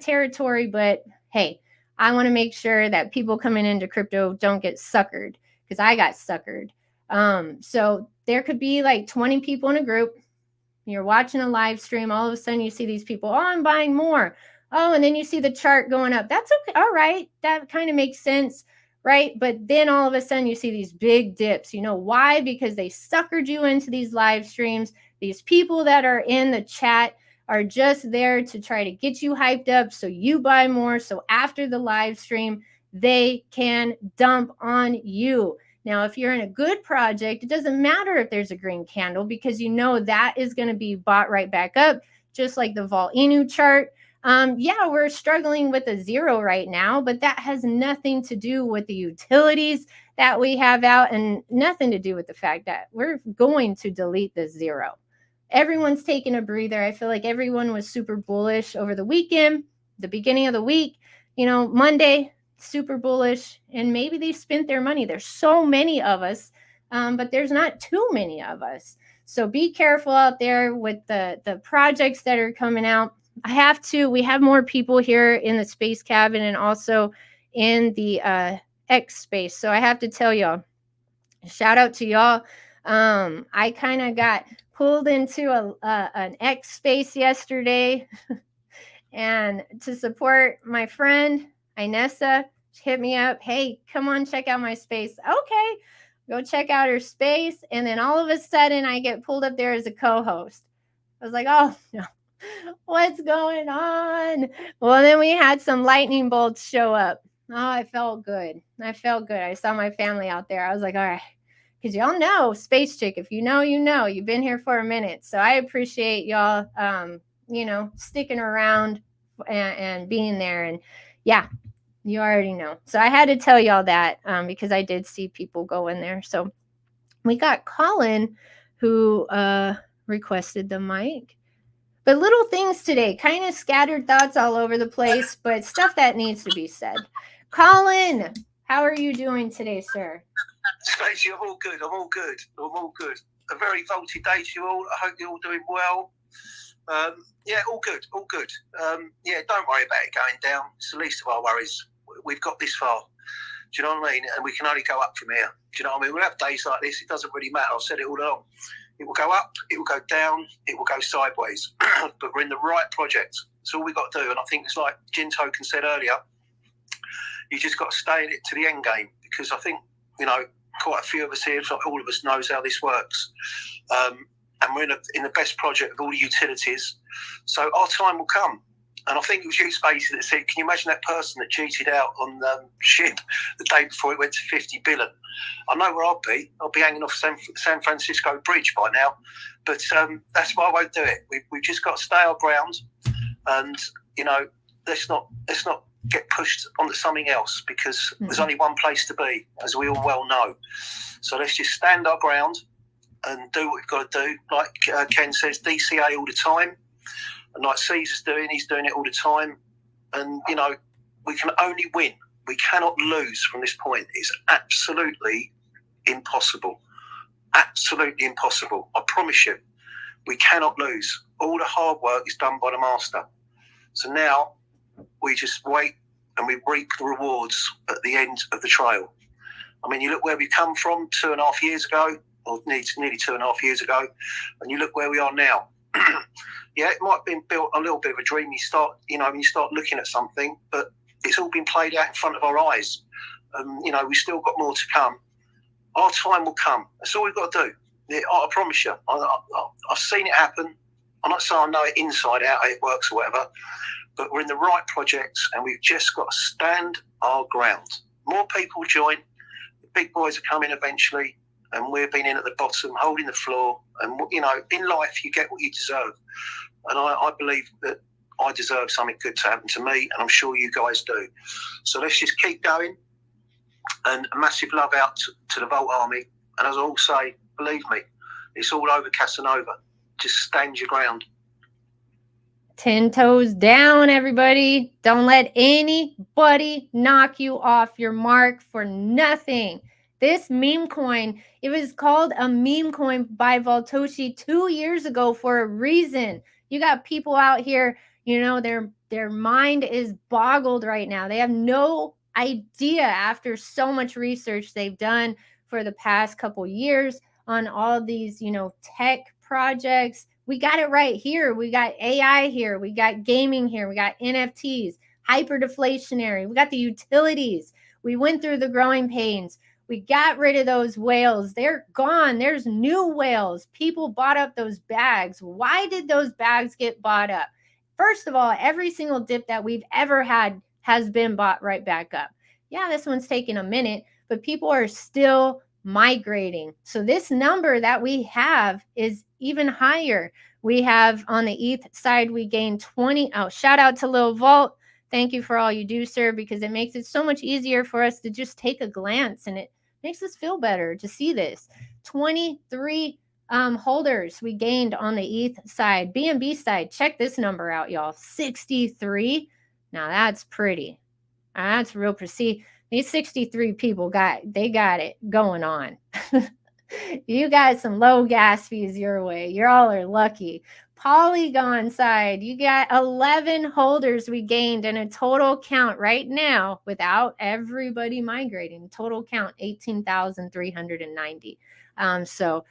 territory, but hey, I want to make sure that people coming into crypto don't get suckered, because I got suckered. So there could be like 20 people in a group. You're watching a live stream. All of a sudden you see these people, oh, I'm buying more. Oh, and then you see the chart going up. That's okay. All right. That kind of makes sense. right? But then all of a sudden you see these big dips. You know why? Because they suckered you into these live streams. These people that are in the chat are just there to try to get you hyped up so you buy more. So after the live stream, they can dump on you. Now, if you're in a good project, it doesn't matter if there's a green candle because you know that is going to be bought right back up, just like the Volt-Inu chart. Yeah, we're struggling with a zero right now, but that has nothing to do with the utilities that we have out and nothing to do with the fact that we're going to delete the zero. Everyone's taking a breather. I feel like everyone was super bullish over the weekend, the beginning of the week, you know, Monday, super bullish, and maybe they spent their money. There's so many of us, but there's not too many of us. So be careful out there with the projects that are coming out. We have more people here in the space cabin and also in the X space. So I have to tell y'all, shout out to y'all. I kind of got pulled into an X space yesterday and to support my friend Inessa. She hit me up. Hey, come on, check out my space. Okay, go check out her space. And then all of a sudden I get pulled up there as a co-host. I was like, oh no, what's going on? Well, then we had some lightning bolts show up. Oh, I felt good. I saw my family out there. I was like, all right, because y'all know Space Chick. If you know, you know. You've been here for a minute. So I appreciate y'all, you know, sticking around and being there. And yeah, you already know. So I had to tell y'all that because I did see people go in there. So we got Colin who requested the mic. But little things today, kind of scattered thoughts all over the place, but stuff that needs to be said. Colin, how are you doing today, sir? Stacey, I'm all good. A very faulty day to you all. I hope you're all doing well. Yeah, all good. Yeah, don't worry about it going down. It's the least of our worries. We've got this far. Do you know what I mean? And we can only go up from here. Do you know what I mean? We'll have days like this. It doesn't really matter. I've said it all along. It will go up, it will go down, it will go sideways. But we're in the right project. That's all we've got to do. And I think it's like Jin Token said earlier, you just got to stay in it to the end game. Because I think, you know, quite a few of us here, if not all of us, knows how this works. And we're in the best project of all the utilities. So our time will come. And I think it was you, Spacey, that said, can you imagine that person that cheated out on the ship the day before it went to 50 billion? I know where I'll be. I'll be hanging off San Francisco Bridge by now. But that's why I won't do it. We've just got to stay our ground. And, you know, let's not get pushed onto something else because there's only one place to be, as we all well know. So let's just stand our ground and do what we've got to do. Like Ken says, DCA all the time. And like Caesar's doing, he's doing it all the time. And, you know, we can only win. We cannot lose from this point. It's absolutely impossible. Absolutely impossible. I promise you, we cannot lose. All the hard work is done by the master. So now we just wait and we reap the rewards at the end of the trail. I mean, you look where we come from 2.5 years ago, or nearly 2.5 years ago, and you look where we are now. Yeah, it might have been built a little bit of a dream. You start, you know, when you start looking at something, but it's all been played out in front of our eyes. You know, we've still got more to come. Our time will come. That's all we've got to do. I promise you. I've seen it happen. I'm not saying I know it inside out, how it works or whatever, but we're in the right projects and we've just got to stand our ground. More people join. The big boys are coming eventually. And we've been in at the bottom, holding the floor. And, you know, in life, you get what you deserve. And I believe that I deserve something good to happen to me, and I'm sure you guys do. So let's just keep going. And a massive love out to the Volt Army. And as I all say, believe me, it's all over Casanova. Just stand your ground. 10 toes down, everybody. Don't let anybody knock you off your mark for nothing. This meme coin, it was called a meme coin by Voltoshi 2 years ago for a reason. You got people out here, you know, their mind is boggled right now. They have no idea after so much research they've done for the past couple years on all these, you know, tech projects. We got it right here. We got AI here. We got gaming here. We got NFTs, hyper deflationary. We got the utilities. We went through the growing pains. We got rid of those whales. They're gone. There's new whales. People bought up those bags. Why did those bags get bought up? First of all, every single dip that we've ever had has been bought right back up. Yeah, this one's taking a minute, but people are still migrating. So this number that we have is even higher. We have on the ETH side, we gained 20. Oh, shout out to Lil Volt. Thank you for all you do, sir, because it makes it so much easier for us to just take a glance, and it makes us feel better to see this. 23 holders we gained on the ETH side. BNB side, check this number out, y'all. 63. Now that's pretty. That's real pretty. These 63 people got it going on. You got some low gas fees your way. You all are lucky. Polygon side, you got 11 holders we gained in a total count right now without everybody migrating. Total count 18,390. So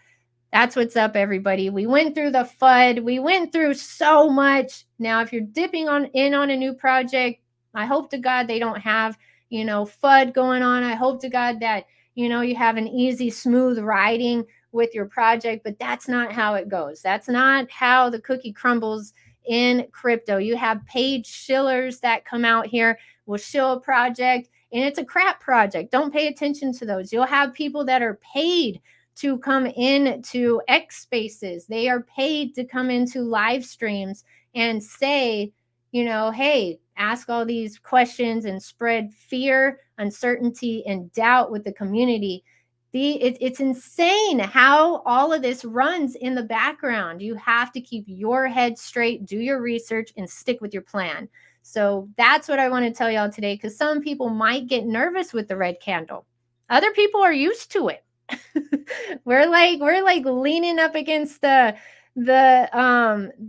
that's what's up, everybody. We went through the FUD. We went through so much. Now, if you're dipping in on a new project, I hope to God they don't have, FUD going on. I hope to God that, you have an easy, smooth riding with your project, but that's not how it goes. That's not how the cookie crumbles in crypto. You have paid shillers that come out here, will shill a project, and it's a crap project. Don't pay attention to those. You'll have people that are paid to come into X spaces. They are paid to come into live streams and say, hey, ask all these questions and spread fear, uncertainty, and doubt with the community. It's insane how all of this runs in the background. You have to keep your head straight, do your research, and stick with your plan. So that's what I want to tell y'all today, because some people might get nervous with the red candle. Other people are used to it. we're like leaning up against the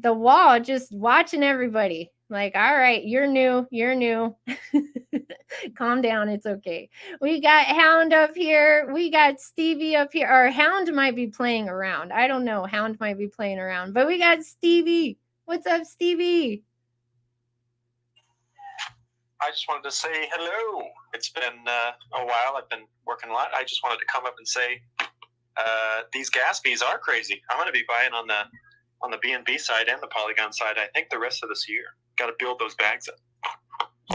wall, just watching everybody. Like, all right, you're new. Calm down. It's okay. We got Hound up here. We got Stevie up here. Or Hound might be playing around. I don't know. Hound might be playing around. But we got Stevie. What's up, Stevie? I just wanted to say hello. It's been a while. I've been working a lot. I just wanted to come up and say these gas fees are crazy. I'm going to be buying on the BNB side and the Polygon side, I think, the rest of this year. Got to build those bags up.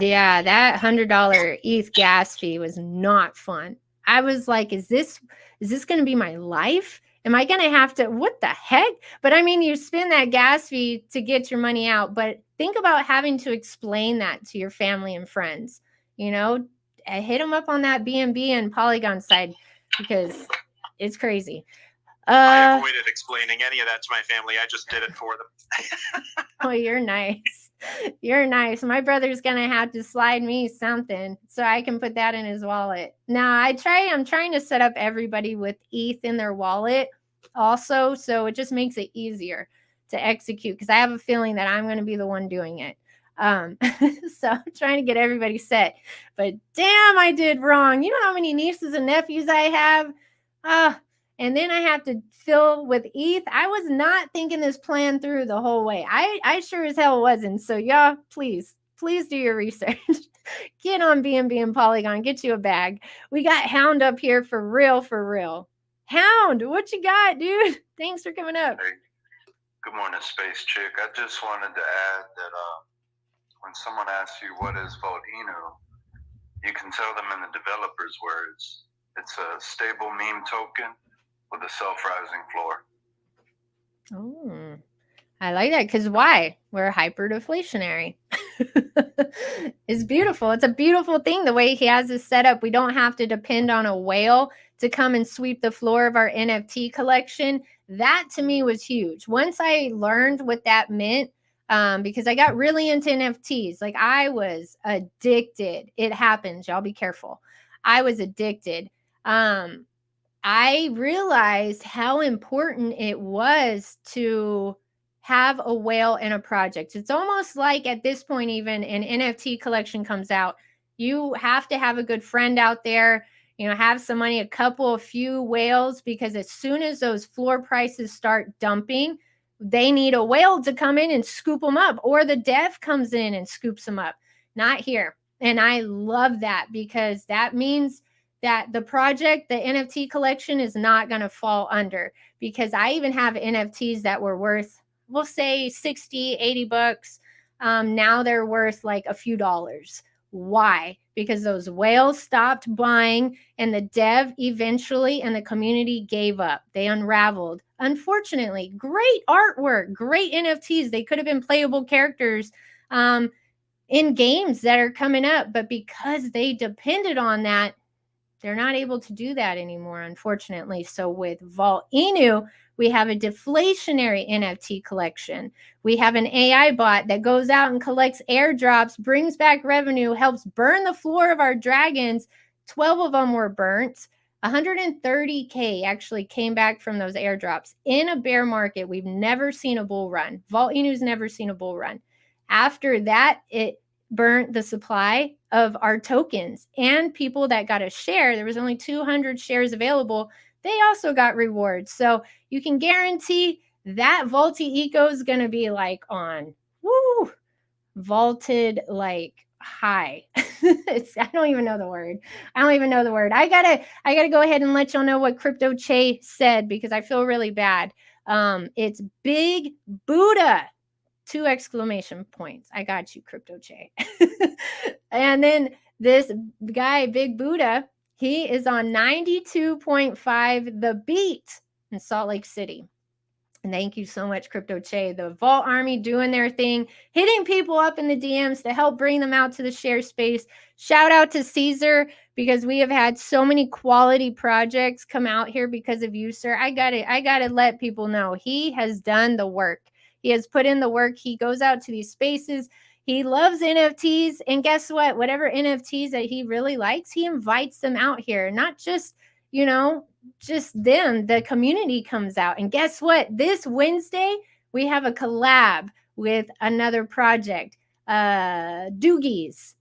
Yeah, that $100 ETH gas fee was not fun. I was like, is this going to be my life? Am I going to have to, what the heck? But I mean, you spend that gas fee to get your money out, but think about having to explain that to your family and friends. Hit them up on that BNB and Polygon side, because it's crazy. I avoided explaining any of that to my family. I just did it for them. Oh, you're nice. You're nice. My brother's going to have to slide me something so I can put that in his wallet. Now, I'm trying to set up everybody with ETH in their wallet also, so it just makes it easier to execute, because I have a feeling that I'm going to be the one doing it. So I'm trying to get everybody set. But damn, I did wrong. You know how many nieces and nephews I have? And then I have to fill with ETH. I was not thinking this plan through the whole way. I sure as hell wasn't. So y'all, please do your research. Get on BNB and Polygon. Get you a bag. We got Hound up here for real. Hound, what you got, dude? Thanks for coming up. Hey, good morning, Space Chick. I just wanted to add that when someone asks you what is Volt-Inu, you can tell them in the developer's words. It's a stable meme token with a self-rising floor. Oh, I like that, because why? We're hyper-deflationary. It's beautiful. It's a beautiful thing the way he has this set up. We don't have to depend on a whale to come and sweep the floor of our NFT collection. That to me was huge. Once I learned what that meant, because I got really into NFTs. Like, I was addicted. It happens. Y'all be careful. I was addicted. I realized how important it was to have a whale in a project. It's almost like at this point, even an NFT collection comes out, you have to have a good friend out there, have some money, a few whales, because as soon as those floor prices start dumping, they need a whale to come in and scoop them up, or the dev comes in and scoops them up. Not here. And I love that because that means that the project, the NFT collection is not going to fall under, because I even have NFTs that were worth, we'll say 60, 80 bucks. Now they're worth like a few dollars. Why? Because those whales stopped buying and the dev eventually and the community gave up. They unraveled. Unfortunately, great artwork, great NFTs. They could have been playable characters in games that are coming up, but because they depended on that, they're not able to do that anymore, unfortunately. So with Volt-Inu, we have a deflationary NFT collection. We have an AI bot that goes out and collects airdrops, brings back revenue, helps burn the floor of our dragons. 12 of them were burnt. 130K actually came back from those airdrops in a bear market. We've never seen a bull run. Volt-Inu's never seen a bull run. After that, it burnt the supply of our tokens, and people that got a share, there was only 200 shares available, they also got rewards. So you can guarantee that Volt-Eco is going to be like on vaulted like high. I don't even know the word. I gotta go ahead and let y'all know what Crypto Che said, because I feel really bad. It's Big Buddha. 2 exclamation points. I got you, Crypto Che. And then this guy, Big Buddha, he is on 92.5 the beat in Salt Lake City. And thank you so much, Crypto Che. The Vault Army doing their thing, hitting people up in the DMs to help bring them out to the share space. Shout out to Caesar, because we have had so many quality projects come out here because of you, sir. I gotta let people know he has done the work. He has put in the work. He goes out to these spaces. He loves NFTs. And guess what? Whatever NFTs that he really likes, he invites them out here. Not just, just them. The community comes out. And guess what? This Wednesday, we have a collab with another project, Doogies.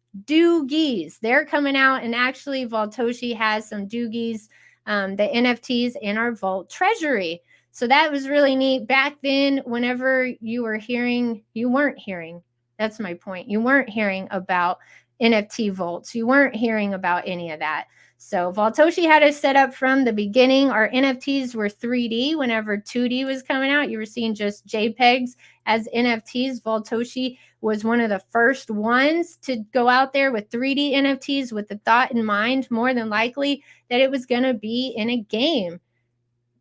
They're coming out. And actually, Voltoshi has some Doogies, the NFTs in our Vault Treasury. So that was really neat. Back then, whenever you weren't hearing, that's my point. You weren't hearing about NFT vaults. You weren't hearing about any of that. So Voltoshi had us set up from the beginning. Our NFTs were 3D. Whenever 2D was coming out, you were seeing just JPEGs as NFTs. Voltoshi was one of the first ones to go out there with 3D NFTs with the thought in mind, more than likely, that it was going to be in a game.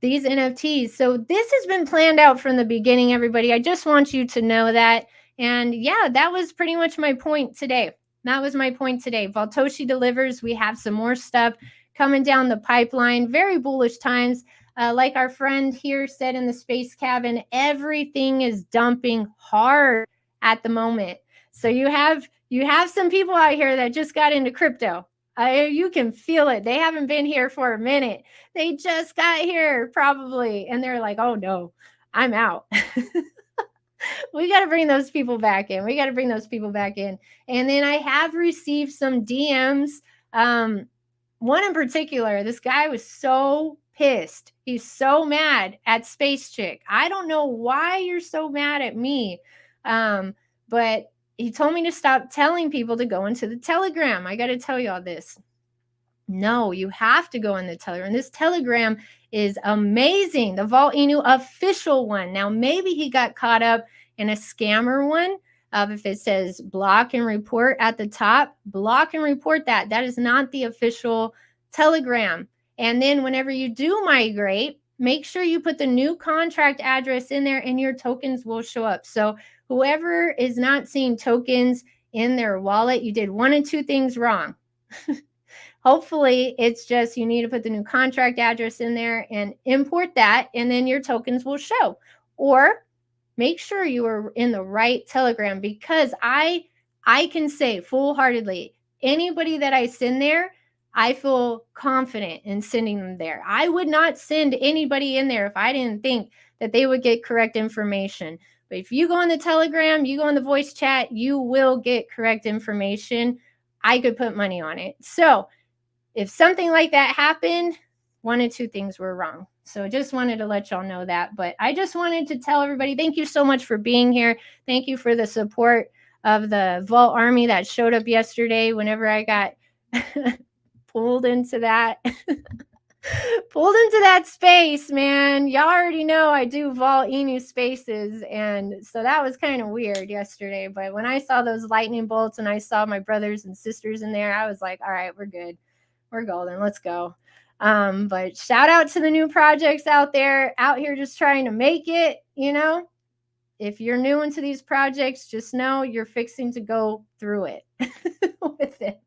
These NFTs. So this has been planned out from the beginning, everybody. I just want you to know that. And yeah, that was pretty much my point today. Voltoshi delivers. We have some more stuff coming down the pipeline. Very bullish times. Like our friend here said in the space cabin, everything is dumping hard at the moment. So you have some people out here that just got into crypto. You can feel it. They haven't been here for a minute. They just got here probably. And they're like, oh no, I'm out. We got to bring those people back in. And then I have received some DMs. One in particular, this guy was so pissed. He's so mad at Space Chick. I don't know why you're so mad at me. But he told me to stop telling people to go into the Telegram. I got to tell you all this. No, you have to go in the Telegram. This Telegram is amazing. The Volt-Inu official one. Now, maybe he got caught up in a scammer one. If it says block and report at the top, block and report that. That is not the official Telegram. And then whenever you do migrate, make sure you put the new contract address in there and your tokens will show up. So whoever is not seeing tokens in their wallet, you did one of 2 things wrong. Hopefully, it's just you need to put the new contract address in there and import that, and then your tokens will show. Or make sure you are in the right Telegram, because I can say full-heartedly, anybody that I send there, I feel confident in sending them there. I would not send anybody in there if I didn't think that they would get correct information. But if you go on the Telegram, you go on the voice chat, you will get correct information. I could put money on it. So if something like that happened, 1 of 2 things were wrong. So just wanted to let y'all know that. But I just wanted to tell everybody, thank you so much for being here. Thank you for the support. of the Vault Army that showed up yesterday whenever I got pulled into that. Pulled into that space, man. Y'all already know I do Volt-Inu spaces, and so that was kind of weird yesterday. But when I saw those lightning bolts and I saw my brothers and sisters in there, I was like, all right, we're good. We're golden. Let's go. But shout out to the new projects out there, out here just trying to make it, you know. If you're new into these projects, just know you're fixing to go through it with it.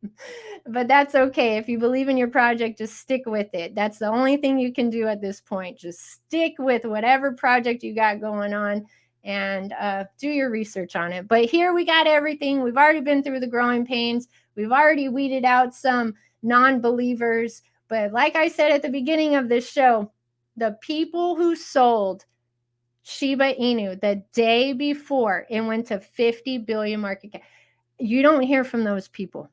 But that's okay. If you believe in your project, just stick with it. That's the only thing you can do at this point. Just stick with whatever project you got going on and do your research on it. But here we got everything. We've already been through the growing pains. We've already weeded out some non-believers. But like I said at the beginning of this show, the people who sold Shiba Inu the day before it went to 50 billion market cap, you don't hear from those people.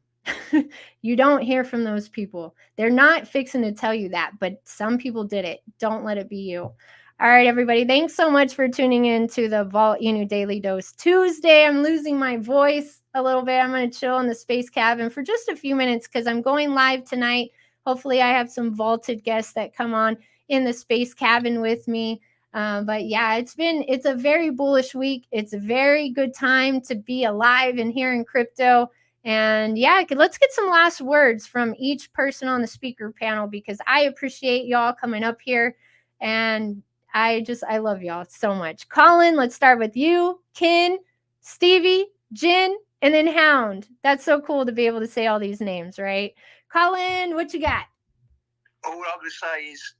You don't hear from those people. They're not fixing to tell you that, but some people did it. Don't let it be you. All right, everybody. Thanks so much for tuning in to the Volt-Inu Daily Dose Tuesday. I'm losing my voice a little bit. I'm going to chill in the space cabin for just a few minutes because I'm going live tonight. Hopefully, I have some vaulted guests that come on in the space cabin with me. But yeah, it's a very bullish week. It's a very good time to be alive and here in crypto. And yeah, let's get some last words from each person on the speaker panel because I appreciate y'all coming up here. And I love y'all so much. Colin, let's start with you. Ken, Stevie, Jin, and then Hound. That's so cool to be able to say all these names, right? Colin, what you got? All I'm going to say is,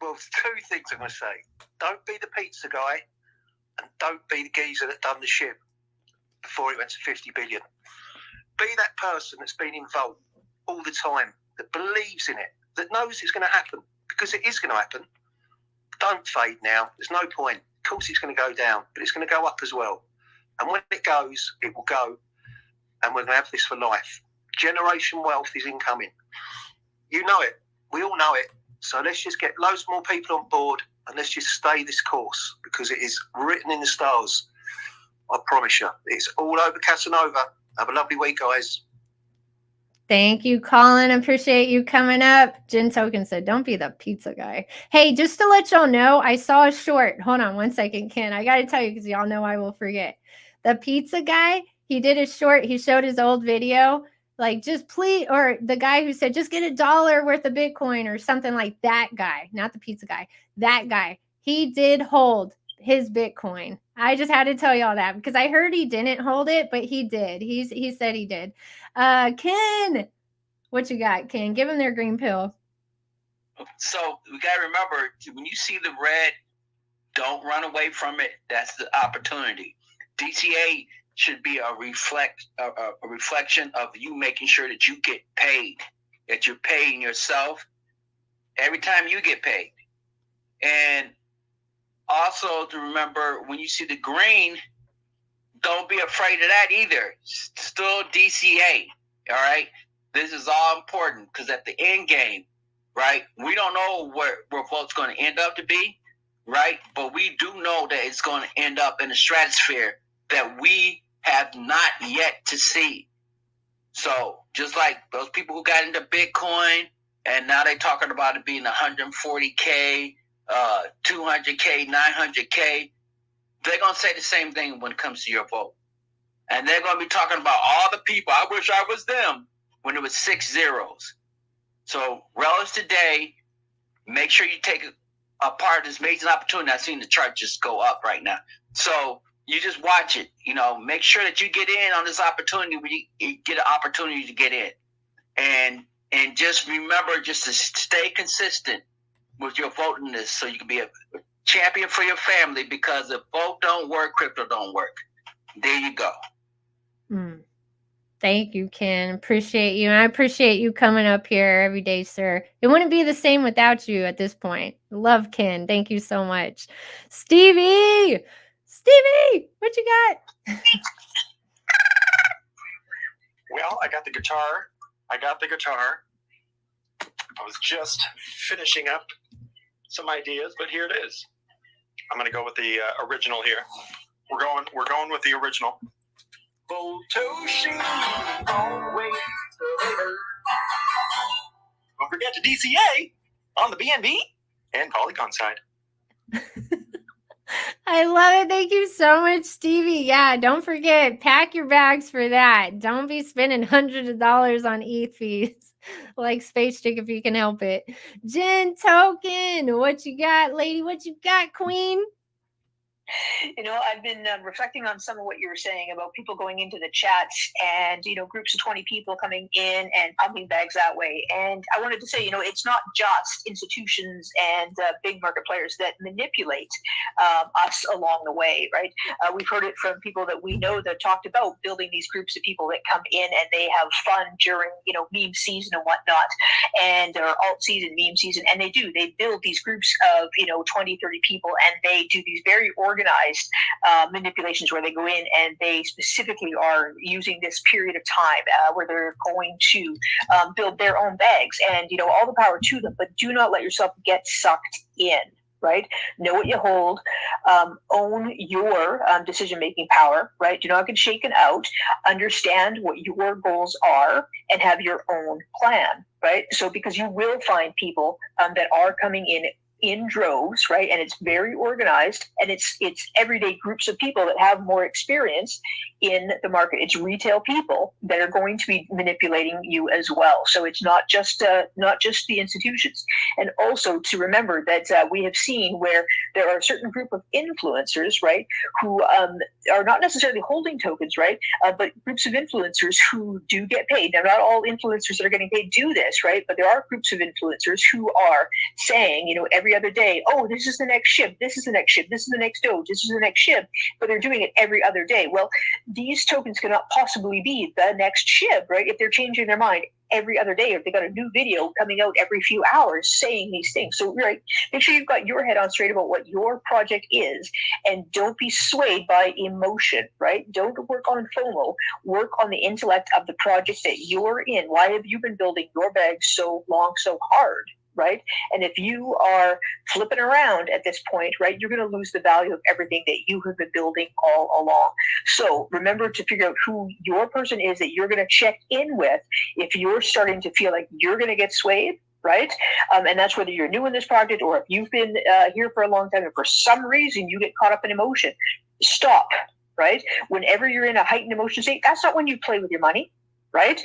well, two things I'm going to say. Don't be the pizza guy and don't be the geezer that done the ship before it went to 50 billion. Be that person that's been involved all the time, that believes in it, that knows it's going to happen, because it is going to happen. Don't fade now. There's no point. Of course it's going to go down, but it's going to go up as well. And when it goes, it will go. And we're going to have this for life. Generation wealth is incoming. You know it. We all know it. So let's just get loads more people on board and let's just stay this course because it is written in the stars. I promise you. It's all over Casanova. Have a lovely week, guys. Thank you, Colin. Appreciate you coming up. Jen Token said, don't be the pizza guy. Hey, just to let y'all know, I saw a short. Hold on one second, Ken. I got to tell you because y'all know I will forget. The pizza guy, he did a short. He showed his old video. Like, just please, or the guy who said, just get $1 worth of Bitcoin or something like that guy, not the pizza guy, that guy. He did hold his Bitcoin. I just had to tell y'all that because I heard he didn't hold it, but he did. He said he did. Ken, what you got, Ken? Give him their green pill. So we got to remember, when you see the red, don't run away from it. That's the opportunity. DCA should be a reflection of you making sure that you get paid, that you're paying yourself every time you get paid. And also to remember, when you see the green, don't be afraid of that either. Still DCA, all right? This is all important because at the end game, right, we don't know where Volt's going to end up to be, right? But we do know that it's going to end up in a stratosphere that we have not yet to see. So just like those people who got into Bitcoin and now they're talking about it being 140K, 200K, 900K, they're going to say the same thing when it comes to your vote. And they're going to be talking about all the people, I wish I was them, when it was 6 zeros. So relish today. Make sure you take a part of this amazing opportunity. I've seen the chart just go up right now. So you just watch it, make sure that you get in on this opportunity when you get an opportunity to get in. And just remember just to stay consistent with your voting list so you can be a champion for your family, because if vote don't work, crypto don't work. There you go. Thank you, Ken. Appreciate you. And I appreciate you coming up here every day, sir. It wouldn't be the same without you at this point. Love, Ken. Thank you so much. Stevie, what you got? Well, I got the guitar. I was just finishing up some ideas, but here it is. I'm going to go with the original here. We're going with the original. Voltoshi, always delivered. Don't forget to DCA on the BNB and Polygon side. I love it. Thank you so much, Stevie. Yeah, don't forget, pack your bags for that. Don't be spending hundreds of dollars on ETH fees like Space Chick if you can help it. Jen Token, what you got, lady? What you got, queen? You know, I've been reflecting on some of what you were saying about people going into the chats and, you know, groups of 20 people coming in and pumping bags that way. And I wanted to say, you know, it's not just institutions and big market players that manipulate us along the way, right? We've heard it from people that we know that talked about building these groups of people that come in and they have fun during, you know, meme season and whatnot, and or alt season, meme season. And they build these groups of, you know, 20, 30 people, and they do these very organized manipulations where they go in and they specifically are using this period of time where they're going to build their own bags, and you know, all the power to them, but do not let yourself get sucked in. Right? Know what you hold, own your decision-making power, right? Do not get shaken out, understand what your goals are, and have your own plan, right? So because you will find people that are coming in droves, right? And it's very organized, and it's everyday groups of people that have more experience in the market. It's retail people that are going to be manipulating you as well. So it's not just the institutions. And also to remember that we have seen where there are a certain group of influencers, right, who are not necessarily holding tokens, right, but groups of influencers who do get paid. Now, not all influencers that are getting paid do this, right, but there are groups of influencers who are saying, you know, every other day, oh, this is the next ship, this is the next ship, this is the next doge, this is the next ship, but they're doing it every other day. Well, these tokens cannot possibly be the next ship, right, if they're changing their mind every other day, or if they got a new video coming out every few hours saying these things. So, right, make sure you've got your head on straight about what your project is, and don't be swayed by emotion, right? Don't work on FOMO. Work on the intellect of the project that you're in. Why have you been building your bag so long, so hard? Right? And if you are flipping around at this point, right, you're going to lose the value of everything that you have been building all along. So remember to figure out who your person is that you're going to check in with if you're starting to feel like you're going to get swayed, right? And that's whether you're new in this project or if you've been here for a long time and for some reason you get caught up in emotion. Stop, right? Whenever you're in a heightened emotion state, that's not when you play with your money. Right?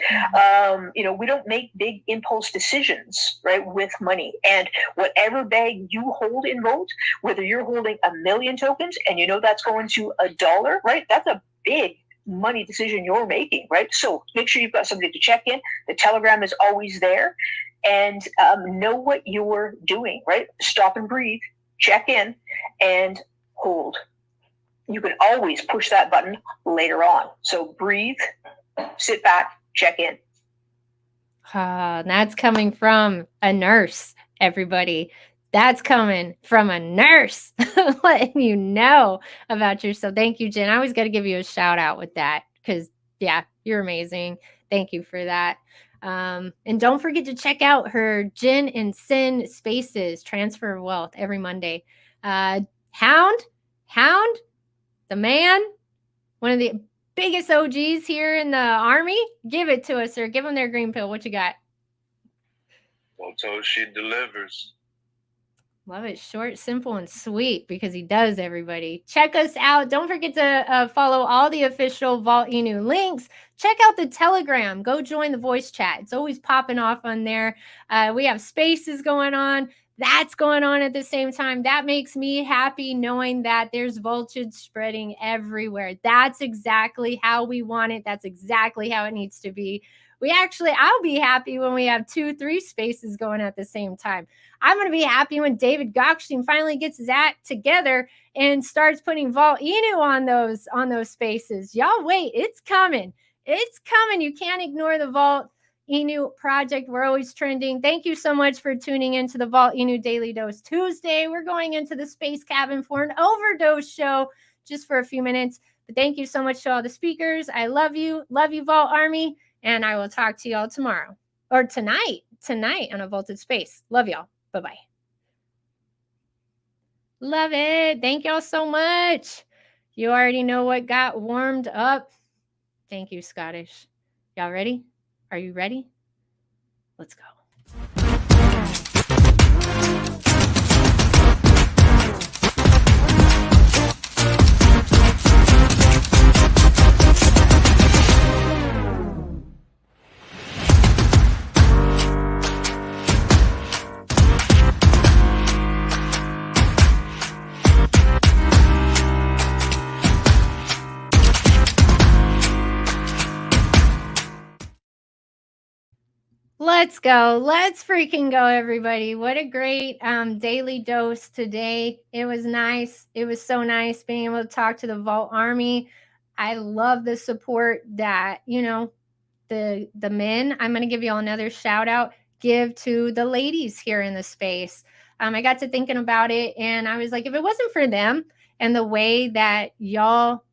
You know, we don't make big impulse decisions, right, with money. And whatever bag you hold in Volt, whether you're holding 1 million tokens and you know that's going to $1, right, that's a big money decision you're making, right? So make sure you've got somebody to check in. The Telegram is always there. And know what you're doing, right? Stop and breathe, check in, and hold. You can always push that button later on. So breathe, sit back, check in. That's coming from a nurse, everybody. That's coming from a nurse letting you know about yourself. Thank you, Jen. I always got to give you a shout out with that because, yeah, you're amazing. Thank you for that. And don't forget to check out her Jen and Sin Spaces, Transfer of Wealth, every Monday. Hound, the man, one of the biggest OGs here in the army. Give it to us, sir. Give them their green pill. What you got? Voltoshi delivers. Love it. Short, simple, and sweet because he does, everybody. Check us out. Don't forget to follow all the official Volt-Inu links. Check out the Telegram. Go join the voice chat. It's always popping off on there. We have spaces going on. That's going on at the same time. That makes me happy knowing that there's voltage spreading everywhere. That's exactly how we want it. That's exactly how it needs to be. I'll be happy when we have 2-3 spaces going at the same time. I'm going to be happy when David Gokhshtein finally gets his act together and starts putting Volt-Inu on those spaces. Y'all wait, it's coming. It's coming. You can't ignore the Volt-Inu project. We're always trending. Thank you so much for tuning into the Volt-Inu Daily Dose Tuesday. We're going into the space cabin for an overdose show just for a few minutes. But thank you so much to all the speakers. I love you. Love you, Vault Army. And I will talk to y'all tomorrow or tonight on a Vaulted Space. Love y'all. Bye-bye. Love it. Thank y'all so much. You already know what got warmed up. Thank you, Scottish. Y'all ready? Are you ready? Let's go. Let's go. Let's freaking go, everybody. What a great daily dose today. It was nice. It was so nice being able to talk to the Vault Army. I love the support that, you know, the men, I'm going to give you all another shout out, give to the ladies here in the space. I got to thinking about it, and I was like, if it wasn't for them and the way that y'all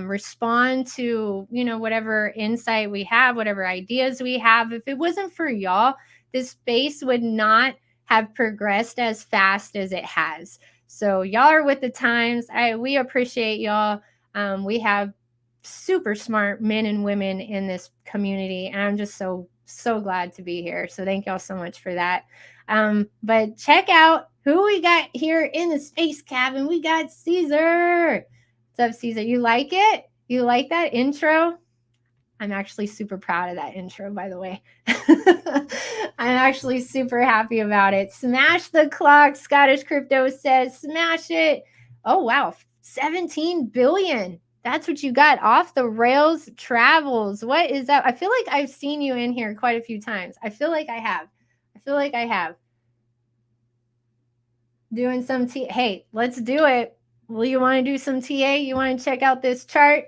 respond to, you know, whatever insight we have, whatever ideas we have, if it wasn't for y'all, this space would not have progressed as fast as it has. So y'all are with the times. We appreciate y'all. We have super smart men and women in this community, and I'm just so glad to be here. So thank y'all so much for that. But check out who we got here in the space cabin. We got Caesar. What's up, Caesar? You like it? You like that intro? I'm actually super proud of that intro, by the way. I'm actually super happy about it. Smash the clock, Scottish Crypto says. Smash it. Oh, wow. 17 billion. That's what you got. Off the Rails Travels. What is that? I feel like I've seen you in here quite a few times. I feel like I have. Doing some hey, let's do it. Well, you want to do some TA? You want to check out this chart?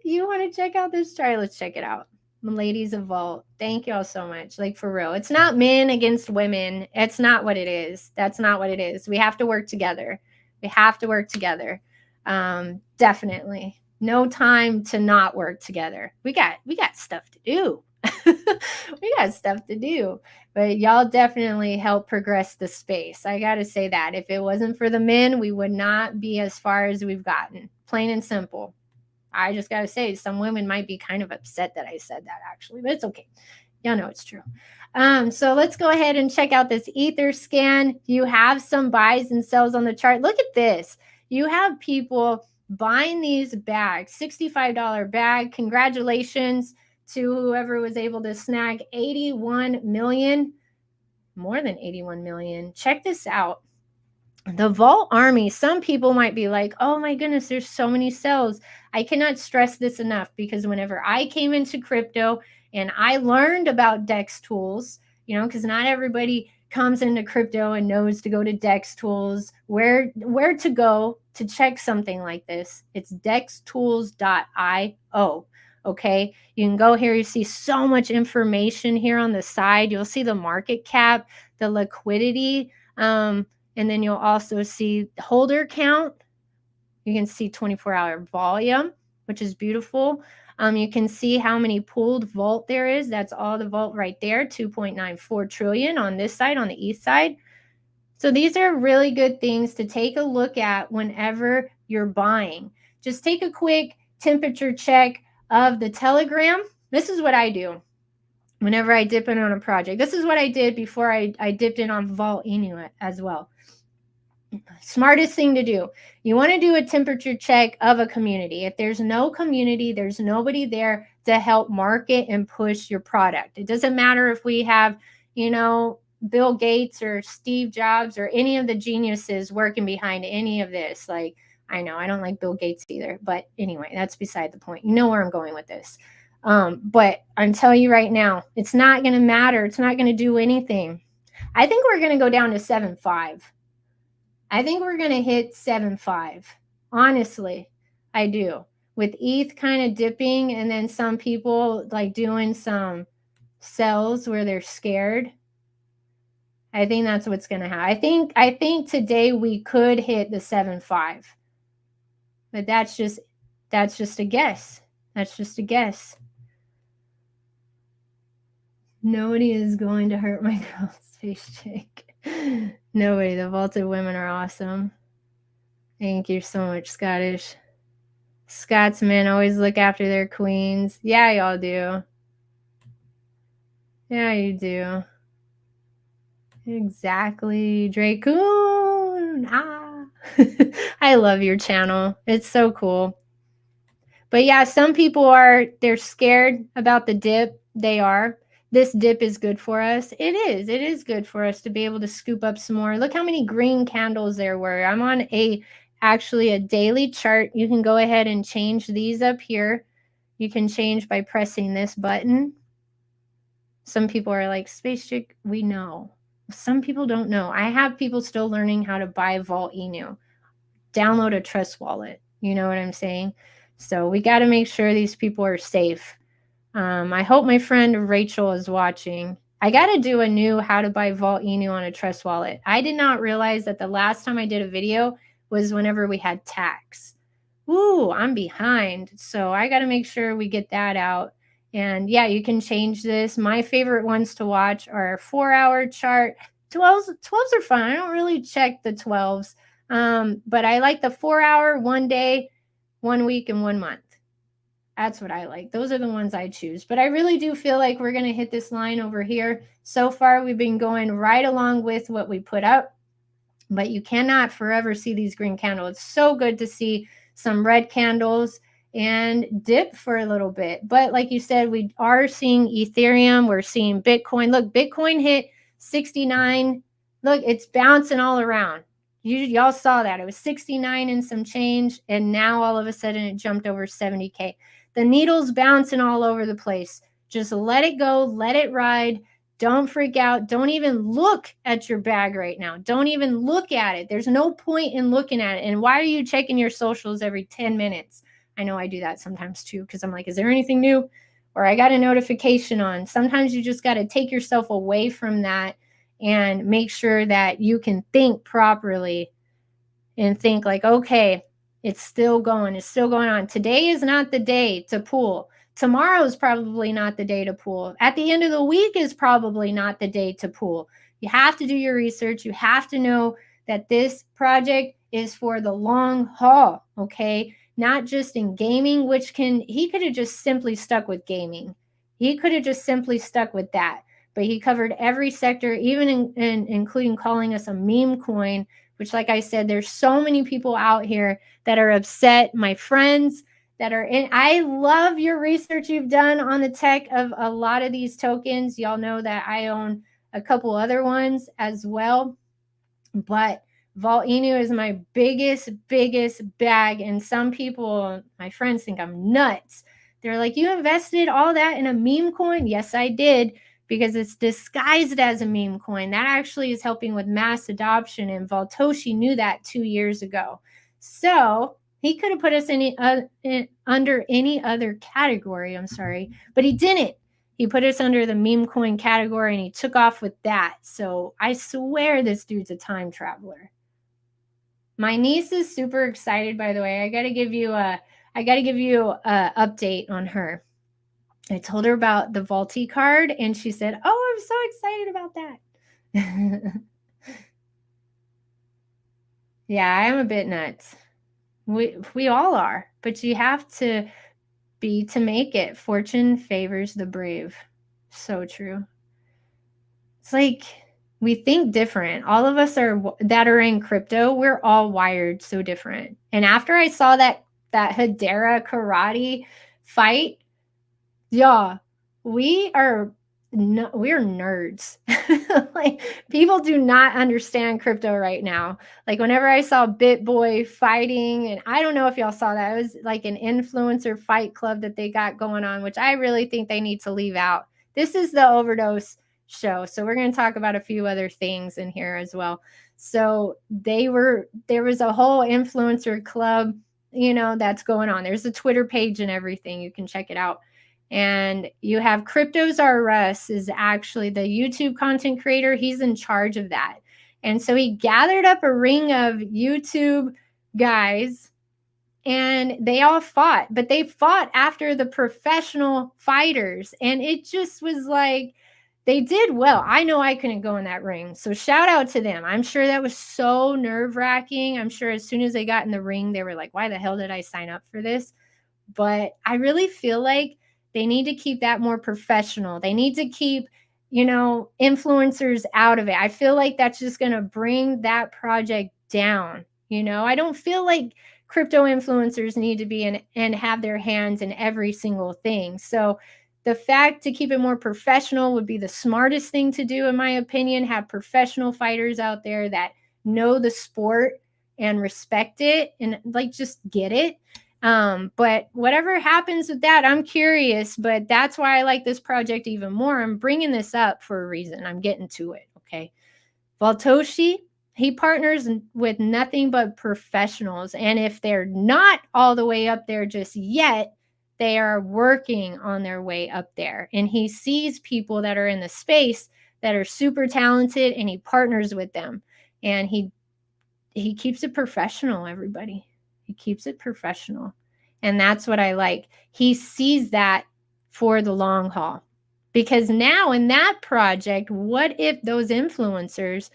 You want to check out this chart? Let's check it out. Ladies of Vault. Thank y'all so much. Like, for real. It's not men against women. It's not what it is. That's not what it is. We have to work together. Definitely. No time to not work together. We got stuff to do. We got stuff to do. But y'all definitely help progress the space. I got to say that. If it wasn't for the men, we would not be as far as we've gotten. Plain and simple. I just got to say, some women might be kind of upset that I said that, actually. But it's okay. Y'all know it's true. So let's go ahead and check out this Ether scan. You have some buys and sells on the chart. Look at this. You have people buying these bags. $65 bag. Congratulations to whoever was able to snag 81 million, more than 81 million. Check this out. The Vault Army, some people might be like, oh my goodness, there's so many cells. I cannot stress this enough, because whenever I came into crypto and I learned about DEX tools, you know, because not everybody comes into crypto and knows to go to DEX tools, where to go to check something like this. It's dextools.io. Okay, you can go here. You see so much information here on the side. You'll see the market cap, the liquidity, and then you'll also see holder count. You can see 24-hour volume, which is beautiful. You can see how many pooled Vault there is. That's all the Vault right there, 2.94 trillion on this side, on the east side. So these are really good things to take a look at whenever you're buying. Just take a quick temperature check of the Telegram. This is what I do whenever I dip in on a project. This is what I did before I dipped in on Volt-Inu as well. Smartest thing to do. You want to do a temperature check of a community. If there's no community, there's nobody there to help market and push your product. It doesn't matter if we have, you know, Bill Gates or Steve Jobs or any of the geniuses working behind any of this. Like, I know I don't like Bill Gates either, but anyway, that's beside the point. You know where I'm going with this. But I'm telling you right now, it's not going to matter. It's not going to do anything. I think we're going to go down to 7.5. I think we're going to hit 7.5. Honestly, I do. With ETH kind of dipping, and then some people like doing some sells where they're scared. I think that's what's going to happen. I think today we could hit the 7.5. But that's just a guess. That's just a guess. Nobody is going to hurt my girl, Space Chick. Nobody. The vaulted women are awesome. Thank you so much, Scottish. Scotsmen always look after their queens. Yeah, y'all do. Yeah, you do. Exactly. Dracoon. Ah. I love your channel. It's so cool. But yeah, some people they're scared about the dip. They are. This dip is good for us. It is. It is good for us to be able to scoop up some more. Look how many green candles there were. I'm on actually a daily chart. You can go ahead and change these up here. You can change by pressing this button. Some people are like, Space Chick, we know. Some people don't know. I have people still learning how to buy Volt-Inu. Download a trust wallet. You know what I'm saying? So we got to make sure these people are safe. I hope my friend Rachel is watching. I got to do a new how to buy Volt-Inu on a trust wallet. I did not realize that the last time I did a video was whenever we had tax. Ooh, I'm behind. So I got to make sure we get that out. And yeah, you can change this. My favorite ones to watch are a 4-hour chart. 12s are fun. I don't really check the 12s. But I like the 4-hour, 1 day, 1 week, and 1 month. That's what I like. Those are the ones I choose. But I really do feel like we're going to hit this line over here. So far, we've been going right along with what we put up. But you cannot forever see these green candles. It's so good to see some red candles and dip for a little bit. But like you said, we are seeing Ethereum. We're seeing Bitcoin. Look, Bitcoin hit 69. Look, it's bouncing all around. Y'all saw that. It was 69 and some change. And now all of a sudden it jumped over 70K. The needle's bouncing all over the place. Just let it go. Let it ride. Don't freak out. Don't even look at your bag right now. Don't even look at it. There's no point in looking at it. And why are you checking your socials every 10 minutes? I know I do that sometimes too, because I'm like, is there anything new? Or I got a notification on. Sometimes you just got to take yourself away from that and make sure that you can think properly and think like, okay, it's still going. It's still going on. Today is not the day to pool. Tomorrow is probably not the day to pool. At the end of the week is probably not the day to pool. You have to do your research. You have to know that this project is for the long haul, okay? Not just in gaming, which he could have just simply stuck with gaming. He could have just simply stuck with that. But he covered every sector, even including calling us a meme coin, which, like I said, there's so many people out here that are upset. My friends that are in. I love your research you've done on the tech of a lot of these tokens. Y'all know that I own a couple other ones as well. But Volt-Inu is my biggest bag. And some people, my friends, think I'm nuts. They're like, you invested all that in a meme coin? Yes, I did. Because it's disguised as a meme coin. That actually is helping with mass adoption, and Voltoshi knew that 2 years ago. So he could have put us under any other category, I'm sorry, but he didn't. He put us under the meme coin category, and he took off with that. So I swear this dude's a time traveler. My niece is super excited, by the way. I got to give you a update on her. I told her about the Volti card, and she said, oh, I'm so excited about that. Yeah, I am a bit nuts. We all are, but you have to make it. Fortune favors the brave. So true. It's like we think different. All of us that are in crypto, we're all wired so different. And after I saw that HEDERA karate fight, yeah, we're nerds. Like, people do not understand crypto right now. Like, whenever I saw BitBoy fighting, and I don't know if y'all saw that, it was like an influencer fight club that they got going on, which I really think they need to leave out. This is the overdose show, so we're going to talk about a few other things in here as well. So there was a whole influencer club, that's going on. There's a Twitter page and everything. You can check it out. And you have Cryptos R Us is actually the YouTube content creator. He's in charge of that. And so he gathered up a ring of YouTube guys, and they all fought. But they fought after the professional fighters. And it just was like, they did well. I know I couldn't go in that ring. So shout out to them. I'm sure that was so nerve-wracking. I'm sure as soon as they got in the ring, they were like, why the hell did I sign up for this? but I really feel like they need to keep that more professional. They need to keep, influencers out of it. I feel like that's just going to bring that project down. I don't feel like crypto influencers need to be in and have their hands in every single thing. So the fact to keep it more professional would be the smartest thing to do, in my opinion. Have professional fighters out there that know the sport and respect it and just get it. But whatever happens with that, I'm curious, but that's why I like this project even more. I'm bringing this up for a reason. I'm getting to it. Okay. Voltoshi, he partners with nothing but professionals. And if they're not all the way up there just yet, they are working on their way up there. And he sees people that are in the space that are super talented, and he partners with them. And he keeps it professional, everybody. He keeps it professional. And that's what I like. He sees that for the long haul. Because now in that project, what if those influencers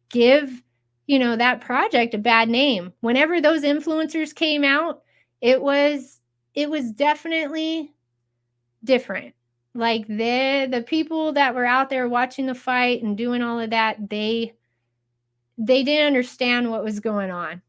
give, that project a bad name? Whenever those influencers came out, it was definitely different. Like the people that were out there watching the fight and doing all of that, they didn't understand what was going on.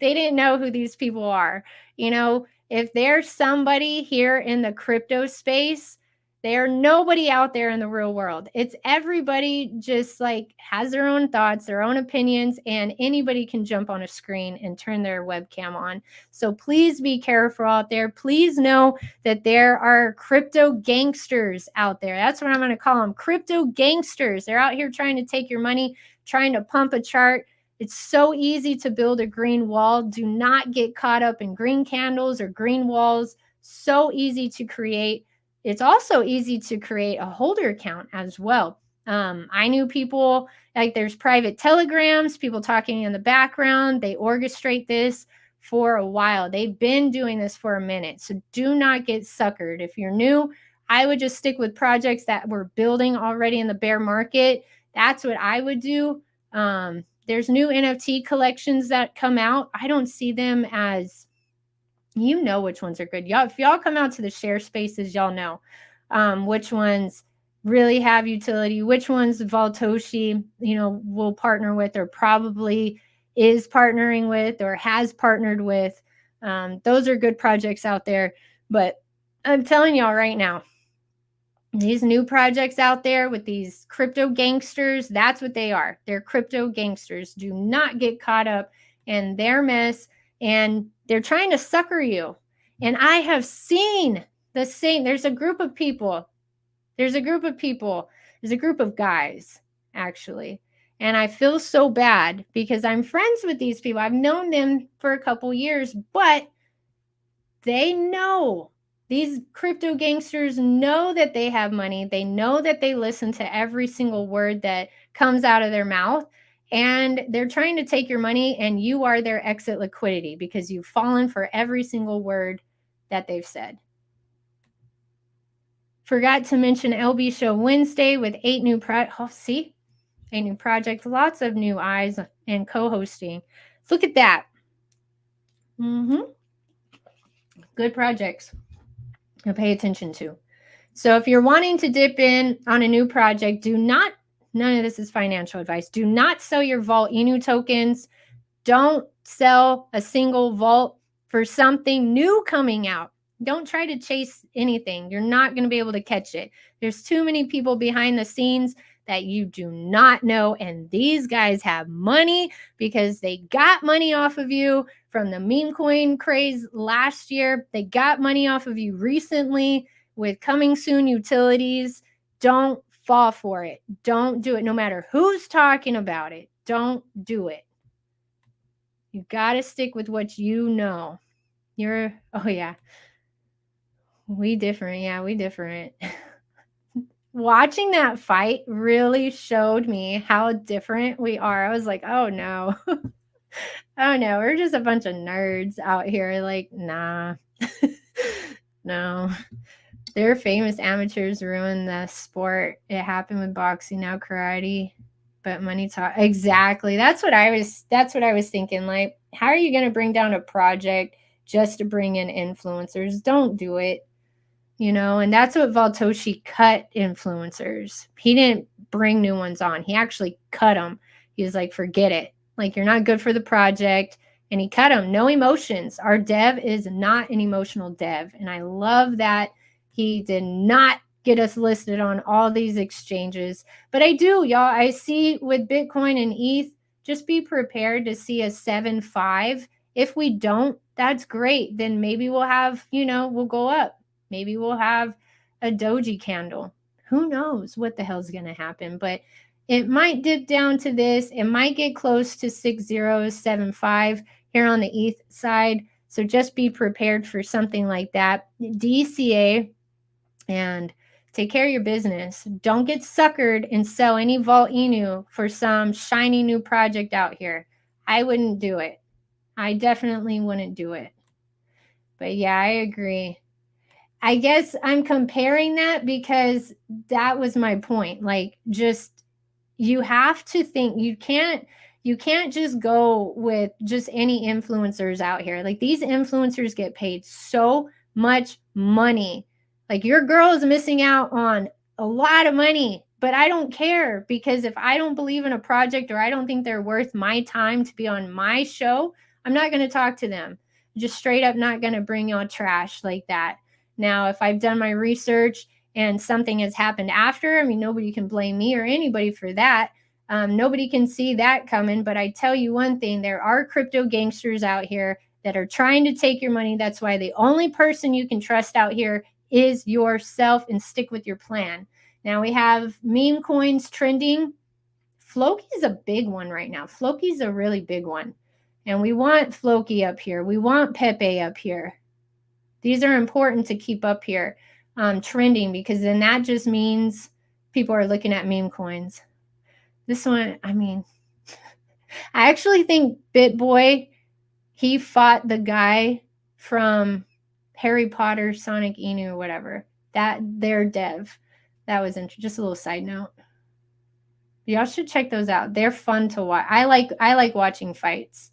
They didn't know who these people are. If there's somebody here in the crypto space, they're nobody out there in the real world. It's everybody just has their own thoughts, their own opinions, and anybody can jump on a screen and turn their webcam on. So please be careful out there. Please know that there are crypto gangsters out there. That's what I'm going to call them, crypto gangsters. They're out here trying to take your money, trying to pump a chart. It's so easy to build a green wall. Do not get caught up in green candles or green walls. So easy to create. It's also easy to create a holder account as well. I knew people, there's private telegrams, people talking in the background. They orchestrate this for a while. They've been doing this for a minute. So do not get suckered. If you're new, I would just stick with projects that were building already in the bear market. That's what I would do. There's new NFT collections that come out. I don't see them as, which ones are good. If y'all come out to the share spaces, y'all know which ones really have utility, which ones Voltoshi, will partner with or probably is partnering with or has partnered with. Those are good projects out there. But I'm telling y'all right now, these new projects out there with these crypto gangsters, that's what they are. They're crypto gangsters. Do not get caught up in their mess, and they're trying to sucker you. And I have seen the same. There's a group of people. There's a group of guys, actually. And I feel so bad because I'm friends with these people. I've known them for a couple years, but they know. These crypto gangsters know that they have money. They know that they listen to every single word that comes out of their mouth, and they're trying to take your money, and you are their exit liquidity because you've fallen for every single word that they've said. Forgot to mention LB Show Wednesday with 8 new projects. 8 new projects, lots of new eyes and co-hosting. Look at that. Good projects to pay attention to. So if you're wanting to dip in on a new project, none of this is financial advice. Do not sell your Volt-Inu tokens. Don't sell a single Volt for something new coming out. Don't try to chase anything. You're not going to be able to catch it. There's too many people behind the scenes that you do not know. And these guys have money because they got money off of you from the meme coin craze last year. They got money off of you recently with coming soon utilities. Don't fall for it. Don't do it. No matter who's talking about it, don't do it. You got to stick with what you know. We different. Yeah, we different. Watching that fight really showed me how different we are. I was like, oh no. Oh no, we're just a bunch of nerds out here. Nah. No. They're famous amateurs ruin the sport. It happened with boxing, now karate, but money talk. Exactly. That's what I was thinking. How are you going to bring down a project just to bring in influencers. Don't do it. You know, and that's what Volt-Inu cut influencers. He didn't bring new ones on. He actually cut them. He was like, forget it. Like, you're not good for the project. And he cut them. No emotions. Our dev is not an emotional dev. And I love that he did not get us listed on all these exchanges. But I do, y'all. I see with Bitcoin and ETH, just be prepared to see a 7.5. If we don't, that's great. Then maybe we'll have, you know, we'll go up. Maybe we'll have a doji candle. Who knows what the hell's going to happen? But it might dip down to this. It might get close to 6075 here on the ETH side. So just be prepared for something like that. DCA, and take care of your business. Don't get suckered and sell any Volt-Inu for some shiny new project out here. I wouldn't do it. I definitely wouldn't do it. But yeah, I agree. I guess I'm comparing that because that was my point. Like, just, you have to think, you can't just go with just any influencers out here. Like, these influencers get paid so much money. Like, your girl is missing out on a lot of money, but I don't care, because if I don't believe in a project or I don't think they're worth my time to be on my show, I'm not going to talk to them. Just straight up not going to bring y'all trash like that. Now, if I've done my research and something has happened after, I mean, nobody can blame me or anybody for that. Nobody can see that coming. But I tell you one thing, there are crypto gangsters out here that are trying to take your money. That's why the only person you can trust out here is yourself, and stick with your plan. Now we have meme coins trending. Floki is a big one right now. Floki is a really big one. And we want Floki up here. We want Pepe up here. These are important to keep up here trending, because then that just means people are looking at meme coins. This one, I mean, I actually think BitBoy, he fought the guy from Harry Potter, Sonic Inu, or whatever. That, their dev. That was interesting. Just a little side note. Y'all should check those out. They're fun to watch. I like watching fights.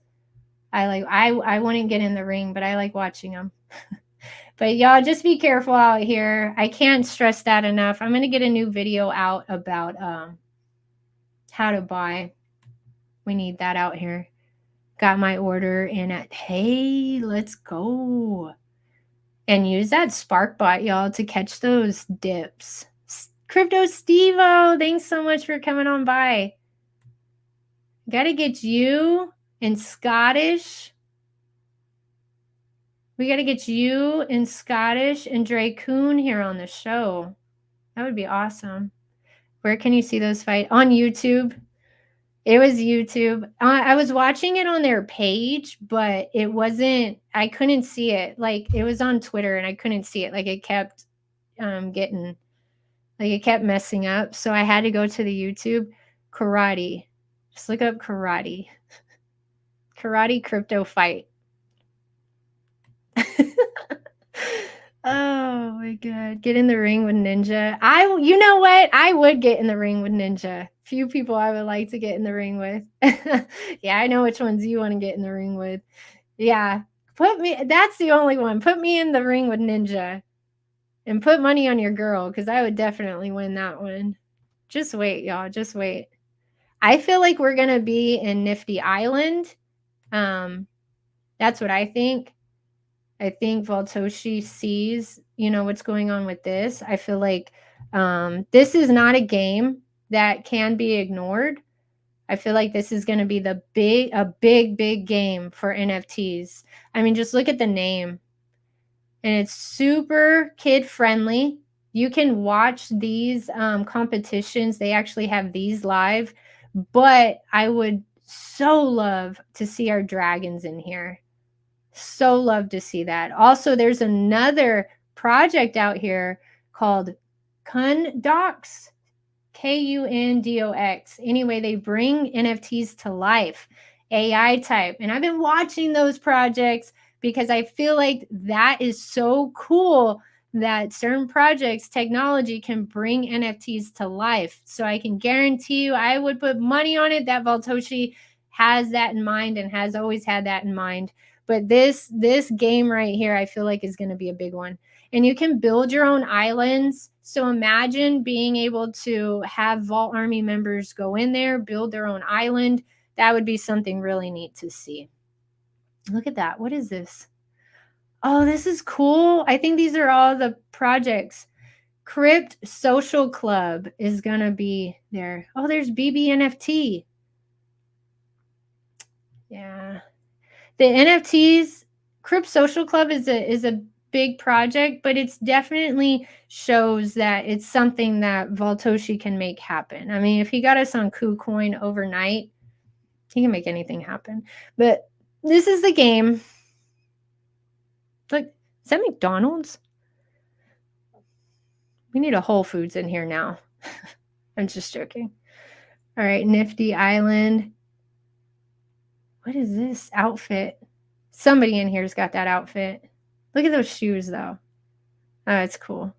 I wouldn't get in the ring, but I like watching them. But y'all, just be careful out here. I can't stress that enough. I'm going to get a new video out about how to buy. We need that out here. Got my order in at, hey, let's go. And use that Spark bot, y'all, to catch those dips. Crypto Stevo, thanks so much for coming on by. Got to get you in Scottish. We got to get you in Scottish and Dracoon here on the show. That would be awesome. Where can you see those fight? On YouTube. It was YouTube. I was watching it on their page, but it wasn't, I couldn't see it. Like, it was on Twitter and I couldn't see it. Like, it kept it kept messing up. So I had to go to the YouTube. Karate. Just look up karate. Karate crypto fight. Oh my God. Get in the ring with Ninja. You know what? I would get in the ring with Ninja. Few people I would like to get in the ring with. Yeah, I know which ones you want to get in the ring with. Yeah. That's the only one. Put me in the ring with Ninja. And put money on your girl, because I would definitely win that one. Just wait, y'all. Just wait. I feel like we're going to be in Nifty Island. That's what I think. I think Volt-Inu sees, what's going on with this. I feel like this is not a game that can be ignored. I feel like this is going to be a big game for NFTs. I mean, just look at the name. And it's super kid friendly. You can watch these competitions. They actually have these live. But I would so love to see our dragons in here. So love to see that. Also, there's another project out here called Kundox, Kundox. Anyway, they bring NFTs to life, AI type. And I've been watching those projects because I feel like that is so cool that certain projects, technology can bring NFTs to life. So I can guarantee you, I would put money on it that Volt-Inu has that in mind and has always had that in mind. But this game right here, I feel like is going to be a big one. And you can build your own islands. So imagine being able to have Vault Army members go in there, build their own island. That would be something really neat to see. Look at that. What is this? Oh, this is cool. I think these are all the projects. Crypt Social Club is going to be there. Oh, there's BBNFT. Yeah. The NFTs, Crypt Social Club is a big project, but it's definitely shows that it's something that Voltoshi can make happen. I mean, if he got us on KuCoin overnight, he can make anything happen. But this is the game. Look, is that McDonald's? We need a Whole Foods in here now. I'm just joking. All right, Nifty Island. What is this outfit? Somebody in here's got that outfit. Look at those shoes, though. Oh, it's cool.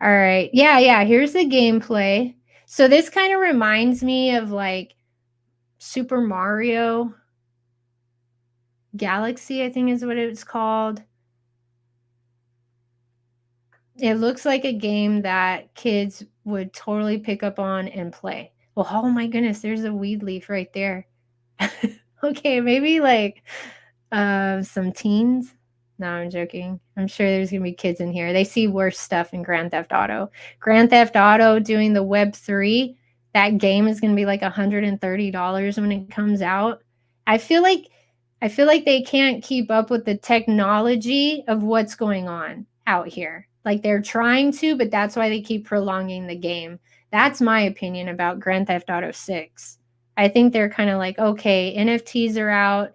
All right. Yeah. Here's the gameplay. So this kind of reminds me of like Super Mario Galaxy, I think is what it's called. It looks like a game that kids would totally pick up on and play. Well, oh my goodness, there's a weed leaf right there. Okay, maybe like some teens. No, I'm joking. I'm sure there's going to be kids in here. They see worse stuff in Grand Theft Auto. Grand Theft Auto doing the Web3, that game is going to be like $130 when it comes out. I feel like they can't keep up with the technology of what's going on out here. Like they're trying to, but that's why they keep prolonging the game. That's my opinion about Grand Theft Auto 6. I think they're kind of like, okay, NFTs are out.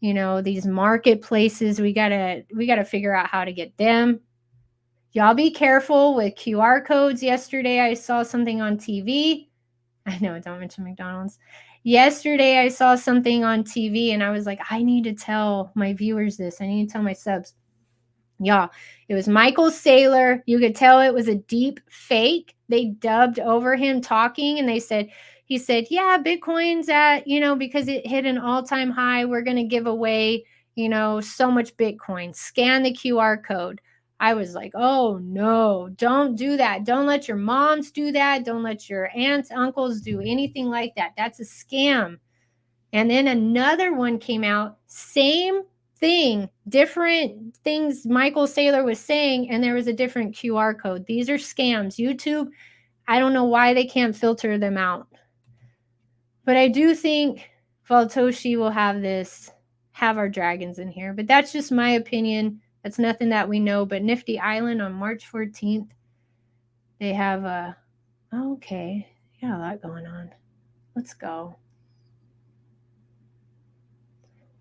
You know, these marketplaces, we gotta figure out how to get them. Y'all be careful with QR codes. Yesterday, I saw something on TV. I know, don't mention McDonald's. Yesterday, I saw something on TV, and I was like, I need to tell my viewers this. I need to tell my subs. Yeah, it was Michael Saylor. You could tell it was a deep fake. They dubbed over him talking, and he said, yeah, Bitcoin's at, because it hit an all-time high, we're going to give away, so much Bitcoin. Scan the QR code. I was like, oh, no, don't do that. Don't let your moms do that. Don't let your aunts, uncles do anything like that. That's a scam. And then another one came out, same thing, different things Michael Saylor was saying, and there was a different QR code. These are scams. YouTube, I don't know why they can't filter them out. But I do think Voltoshi will have our dragons in here. But that's just my opinion. That's nothing that we know. But Nifty Island on March 14th, they have okay, they got a lot going on. Let's go.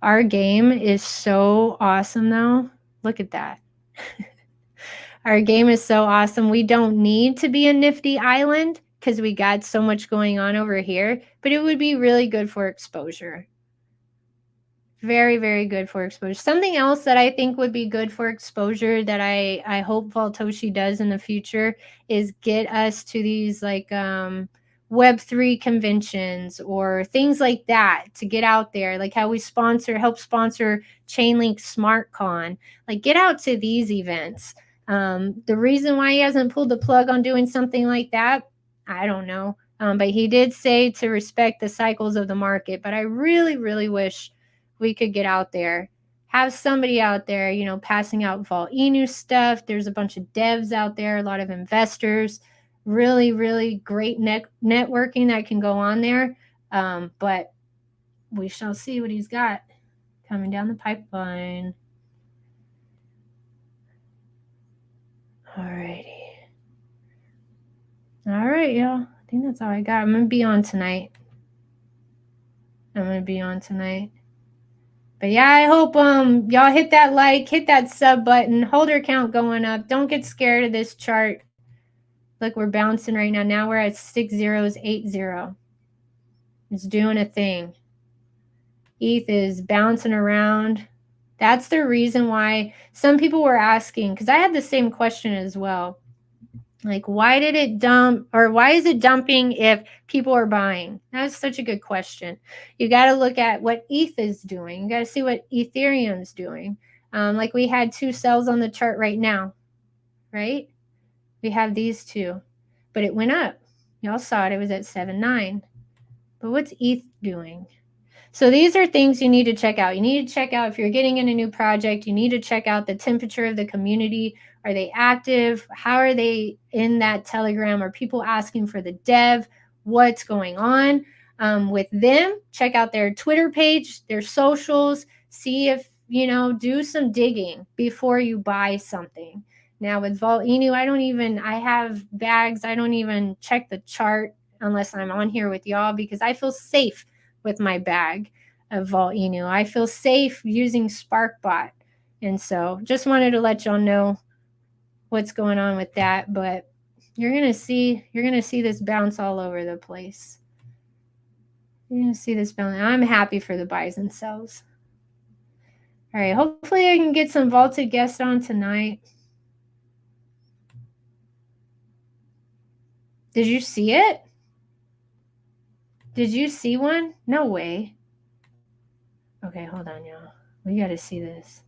Our game is so awesome, though. Look at that. Our game is so awesome. We don't need to be a Nifty Island because we got so much going on over here, but it would be really good for exposure. Very, very good for exposure. Something else that I think would be good for exposure that I hope Voltoshi does in the future is get us to these like Web3 conventions or things like that to get out there, like how we help sponsor Chainlink SmartCon. Like get out to these events. The reason why he hasn't pulled the plug on doing something like that, I don't know. But he did say to respect the cycles of the market. But I really, really wish we could get out there, have somebody out there, passing out Volt-Inu stuff. There's a bunch of devs out there, a lot of investors, really, really great networking that can go on there. But we shall see what he's got coming down the pipeline. Alrighty. All right, y'all. I think that's all I got. I'm going to be on tonight. But yeah, I hope y'all hit that like, hit that sub button, holder count going up. Don't get scared of this chart. Look, we're bouncing right now. Now we're at 6080. It's doing a thing. ETH is bouncing around. That's the reason why some people were asking, because I had the same question as well. Like, why did it dump, or why is it dumping if people are buying? That's such a good question. You got to look at what ETH is doing. You got to see what Ethereum's doing. Like we had 2 cells on the chart right now, right? We have these 2, but it went up. Y'all saw it. It was at 7.9. But what's ETH doing? So these are things you need to check out. You need to check out if you're getting in a new project, you need to check out the temperature of the community. Are they active? How are they in that Telegram? Are people asking for the dev? What's going on with them? Check out their Twitter page, their socials, see if, do some digging before you buy something. Now with Volt-Inu, I have bags. I don't even check the chart unless I'm on here with y'all because I feel safe with my bag of Volt-Inu. I feel safe using SparkBot. And so just wanted to let y'all know what's going on with that. But you're gonna see this bounce all over the place. You're gonna see this bounce. I'm happy for the buys and sells. All right, hopefully I can get some vaulted guests on tonight. Did you see it? Did you see one? No way. Okay, hold on, y'all. We got to see this.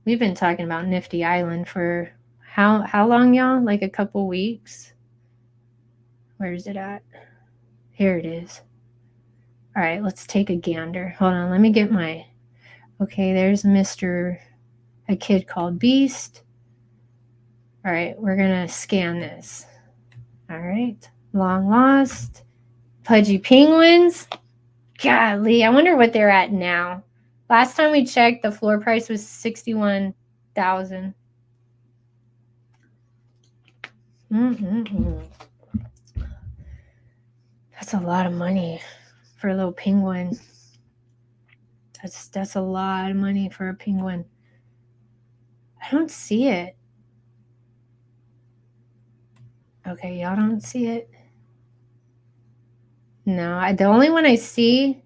We've been talking about Nifty Island for how long, y'all? Like a couple weeks. Where is it at? Here it is. All right, let's take a gander. Hold on, let me get my... Okay, there's a kid called Beast. All right, we're going to scan this. All right, long lost. Pudgy penguins. Golly, I wonder what they're at now. Last time we checked, the floor price was 61,000. That's a lot of money for a little penguin. That's a lot of money for a penguin. I don't see it. Okay, y'all don't see it. No, the only one I see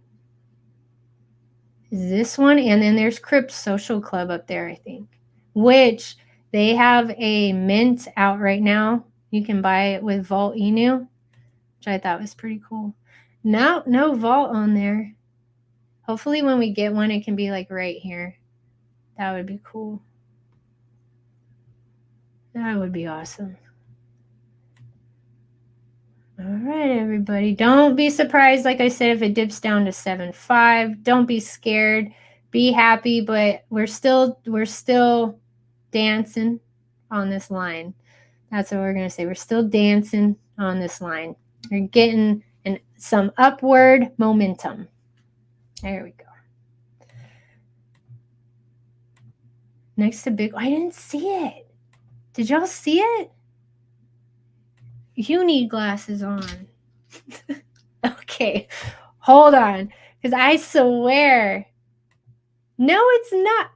is this one, and then there's Crypt Social Club up there, I think, which they have a mint out right now. You can buy it with Volt-Inu, which I thought was pretty cool. No Vault on there. Hopefully when we get one, it can be like right here. That would be cool. That would be awesome. All right, everybody. Don't be surprised, like I said, if it dips down to 7.5. Don't be scared. Be happy, but we're still dancing on this line. That's what we're going to say. We're still dancing on this line. We're getting some upward momentum. There we go. Next to big... I didn't see it. Did y'all see it? You need glasses on. Okay, hold on. Because I swear. No, it's not.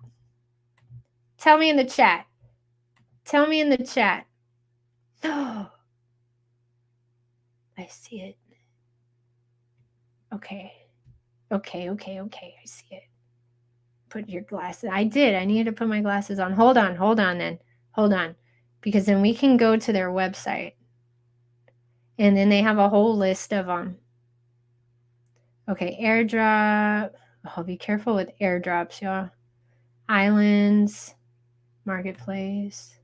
Tell me in the chat. Tell me in the chat. Oh, I see it. Okay. I see it. Put your glasses. I did. I needed to put my glasses on. Hold on then. Hold on. Because then we can go to their website. And then they have a whole list of them. Okay, airdrop. Oh, be careful with airdrops, y'all. Islands, marketplace.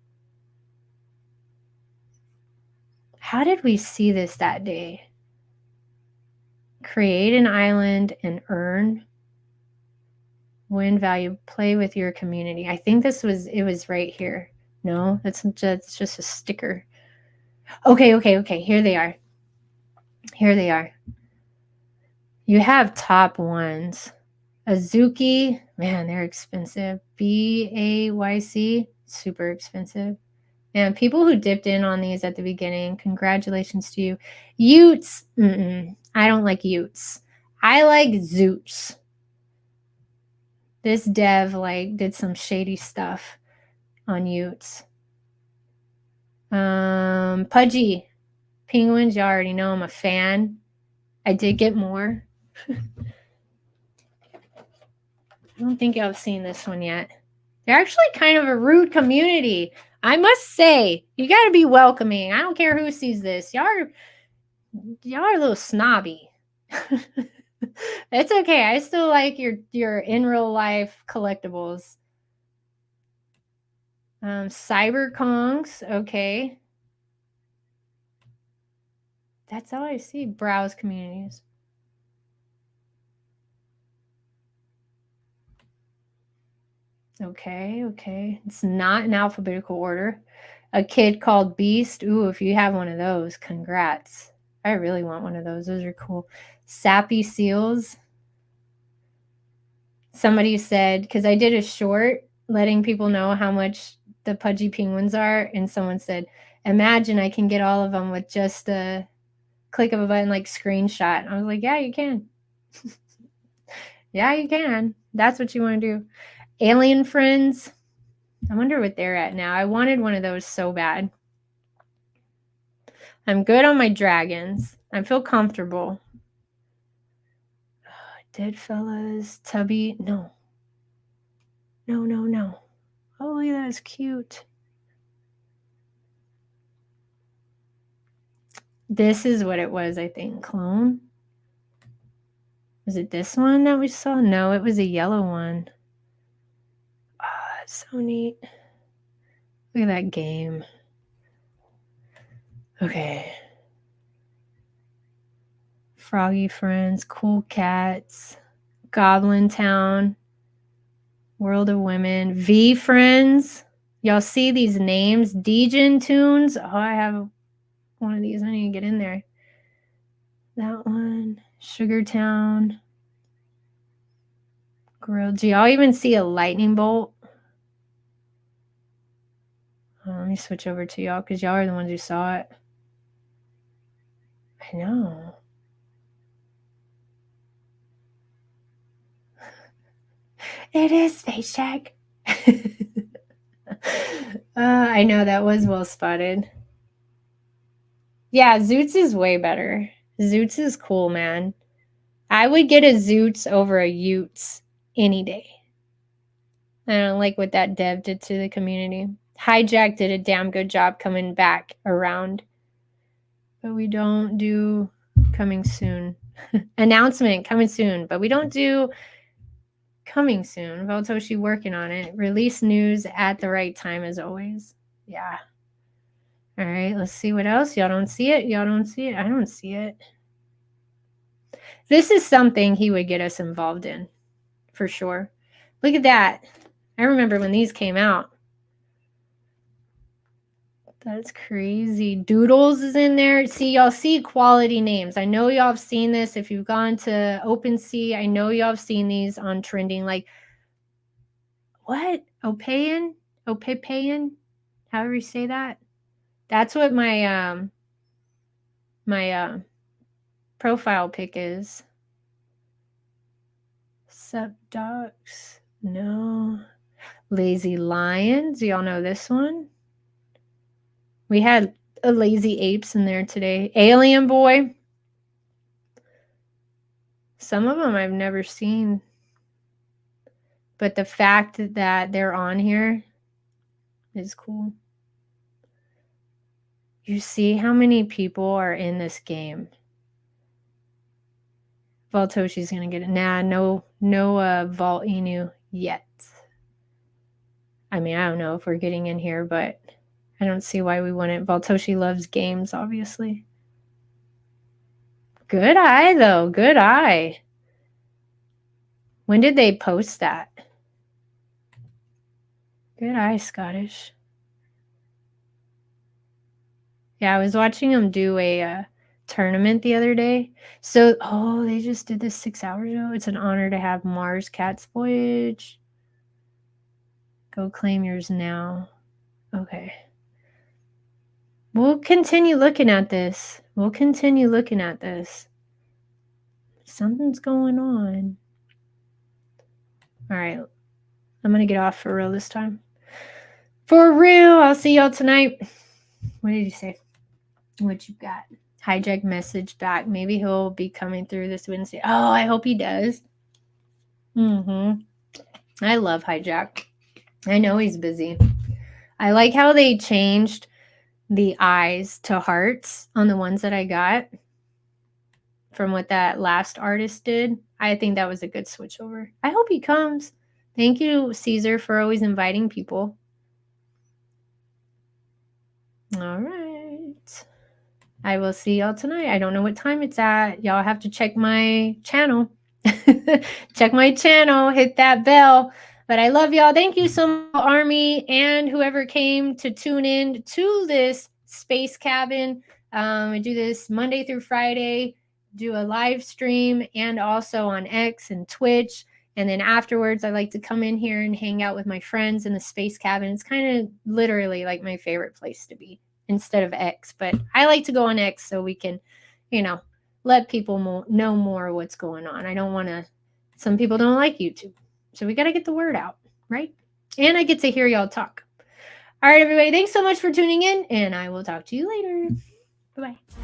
How did we see this that day? Create an island and earn. Win value. Play with your community. I think it was right here. No, that's just a sticker. Okay. Here they are. You have top ones. Azuki, man, they're expensive. BAYC, super expensive. And people who dipped in on these at the beginning, congratulations to you. Utes, I don't like Utes. I like Zoots. This dev did some shady stuff on Utes. Pudgy penguins, you already know I'm a fan. I did get more. I don't think y'all have seen this one yet. They're actually kind of a rude community. I must say, you got to be welcoming. I don't care who sees this. Y'all are a little snobby. It's okay. I still like your in real life collectibles. Cyber Kongs. Okay. That's all I see. Browse communities. Okay. It's not in alphabetical order. A kid called Beast. Ooh, if you have one of those, congrats. I really want one of those. Those are cool. Sappy Seals. Somebody said, because I did a short letting people know how much the pudgy penguins are, and someone said, imagine I can get all of them with just a click of a button, like screenshot. I was like, yeah, you can. Yeah, you can. That's what you want to do. Alien Friends. I wonder what they're at now. I wanted one of those so bad. I'm good on my dragons. I feel comfortable. Dead Fellas. Tubby. No. Oh, look at that. It's cute. This is what it was, I think. Clone. Was it this one that we saw? No, it was a yellow one. Oh, that's so neat. Look at that game. Okay. Froggy Friends, Cool Cats, Goblin Town, World of Women, V Friends. Y'all see these names? Degen Tunes. Oh, I have one of these. I need to get in there. That one. Sugar Town. Grilled. Do y'all even see a lightning bolt? Oh, let me switch over to y'all because y'all are the ones who saw it. I know. It is Space Jack. I know, that was well spotted. Yeah, Zoots is way better. Zoots is cool, man. I would get a Zoots over a Utes any day. I don't like what that dev did to the community. Hijack did a damn good job coming back around. But we don't do coming soon. Announcement coming soon. But we don't do coming soon. Voltoshi working on it. Release news at the right time as always. Yeah. All right, let's see what else. Y'all don't see it? Y'all don't see it? I don't see it. This is something he would get us involved in, for sure. Look at that. I remember when these came out. That's crazy. Doodles is in there. See, y'all see quality names. I know y'all have seen this. If you've gone to OpenSea, I know y'all have seen these on trending. Like, what? Opayan? However you say that. That's what my profile pic is. Subdocs. No. Lazy Lions. Do y'all know this one? We had a Lazy Apes in there today. Alien Boy. Some of them I've never seen. But the fact that they're on here is cool. You see how many people are in this game. Voltoshi's going to get it. Nah, no Volt-Inu yet. I mean, I don't know if we're getting in here, but I don't see why we wouldn't. Voltoshi loves games, obviously. Good eye, though. Good eye. When did they post that? Good eye, Scottish. Yeah, I was watching them do a tournament the other day. So, oh, they just did this 6 hours ago. It's an honor to have Mars Cat's Voyage. Go claim yours now. Okay. We'll continue looking at this. Something's going on. All right. I'm going to get off for real this time. For real. I'll see y'all tonight. What did you say? What you got? Hijack message back. Maybe he'll be coming through this Wednesday. Oh, I hope he does. I love Hijack. I know he's busy. I like how they changed the eyes to hearts on the ones that I got from what that last artist did. I think that was a good switchover. I hope he comes. Thank you, Caesar, for always inviting people. All right. I will see y'all tonight. I don't know what time it's at. Y'all have to check my channel. Check my channel. Hit that bell. But I love y'all. Thank you so much, Army, and whoever came to tune in to this space cabin. I do this Monday through Friday, do a live stream, and also on X and Twitch. And then afterwards, I like to come in here and hang out with my friends in the space cabin. It's kind of literally like my favorite place to be instead of X. But I like to go on X so we can, you know, let people know more what's going on. I don't want to, some people don't like YouTube. So we got to get the word out, right? And I get to hear y'all talk. All right, everybody. Thanks so much for tuning in, and I will talk to you later. Bye-bye.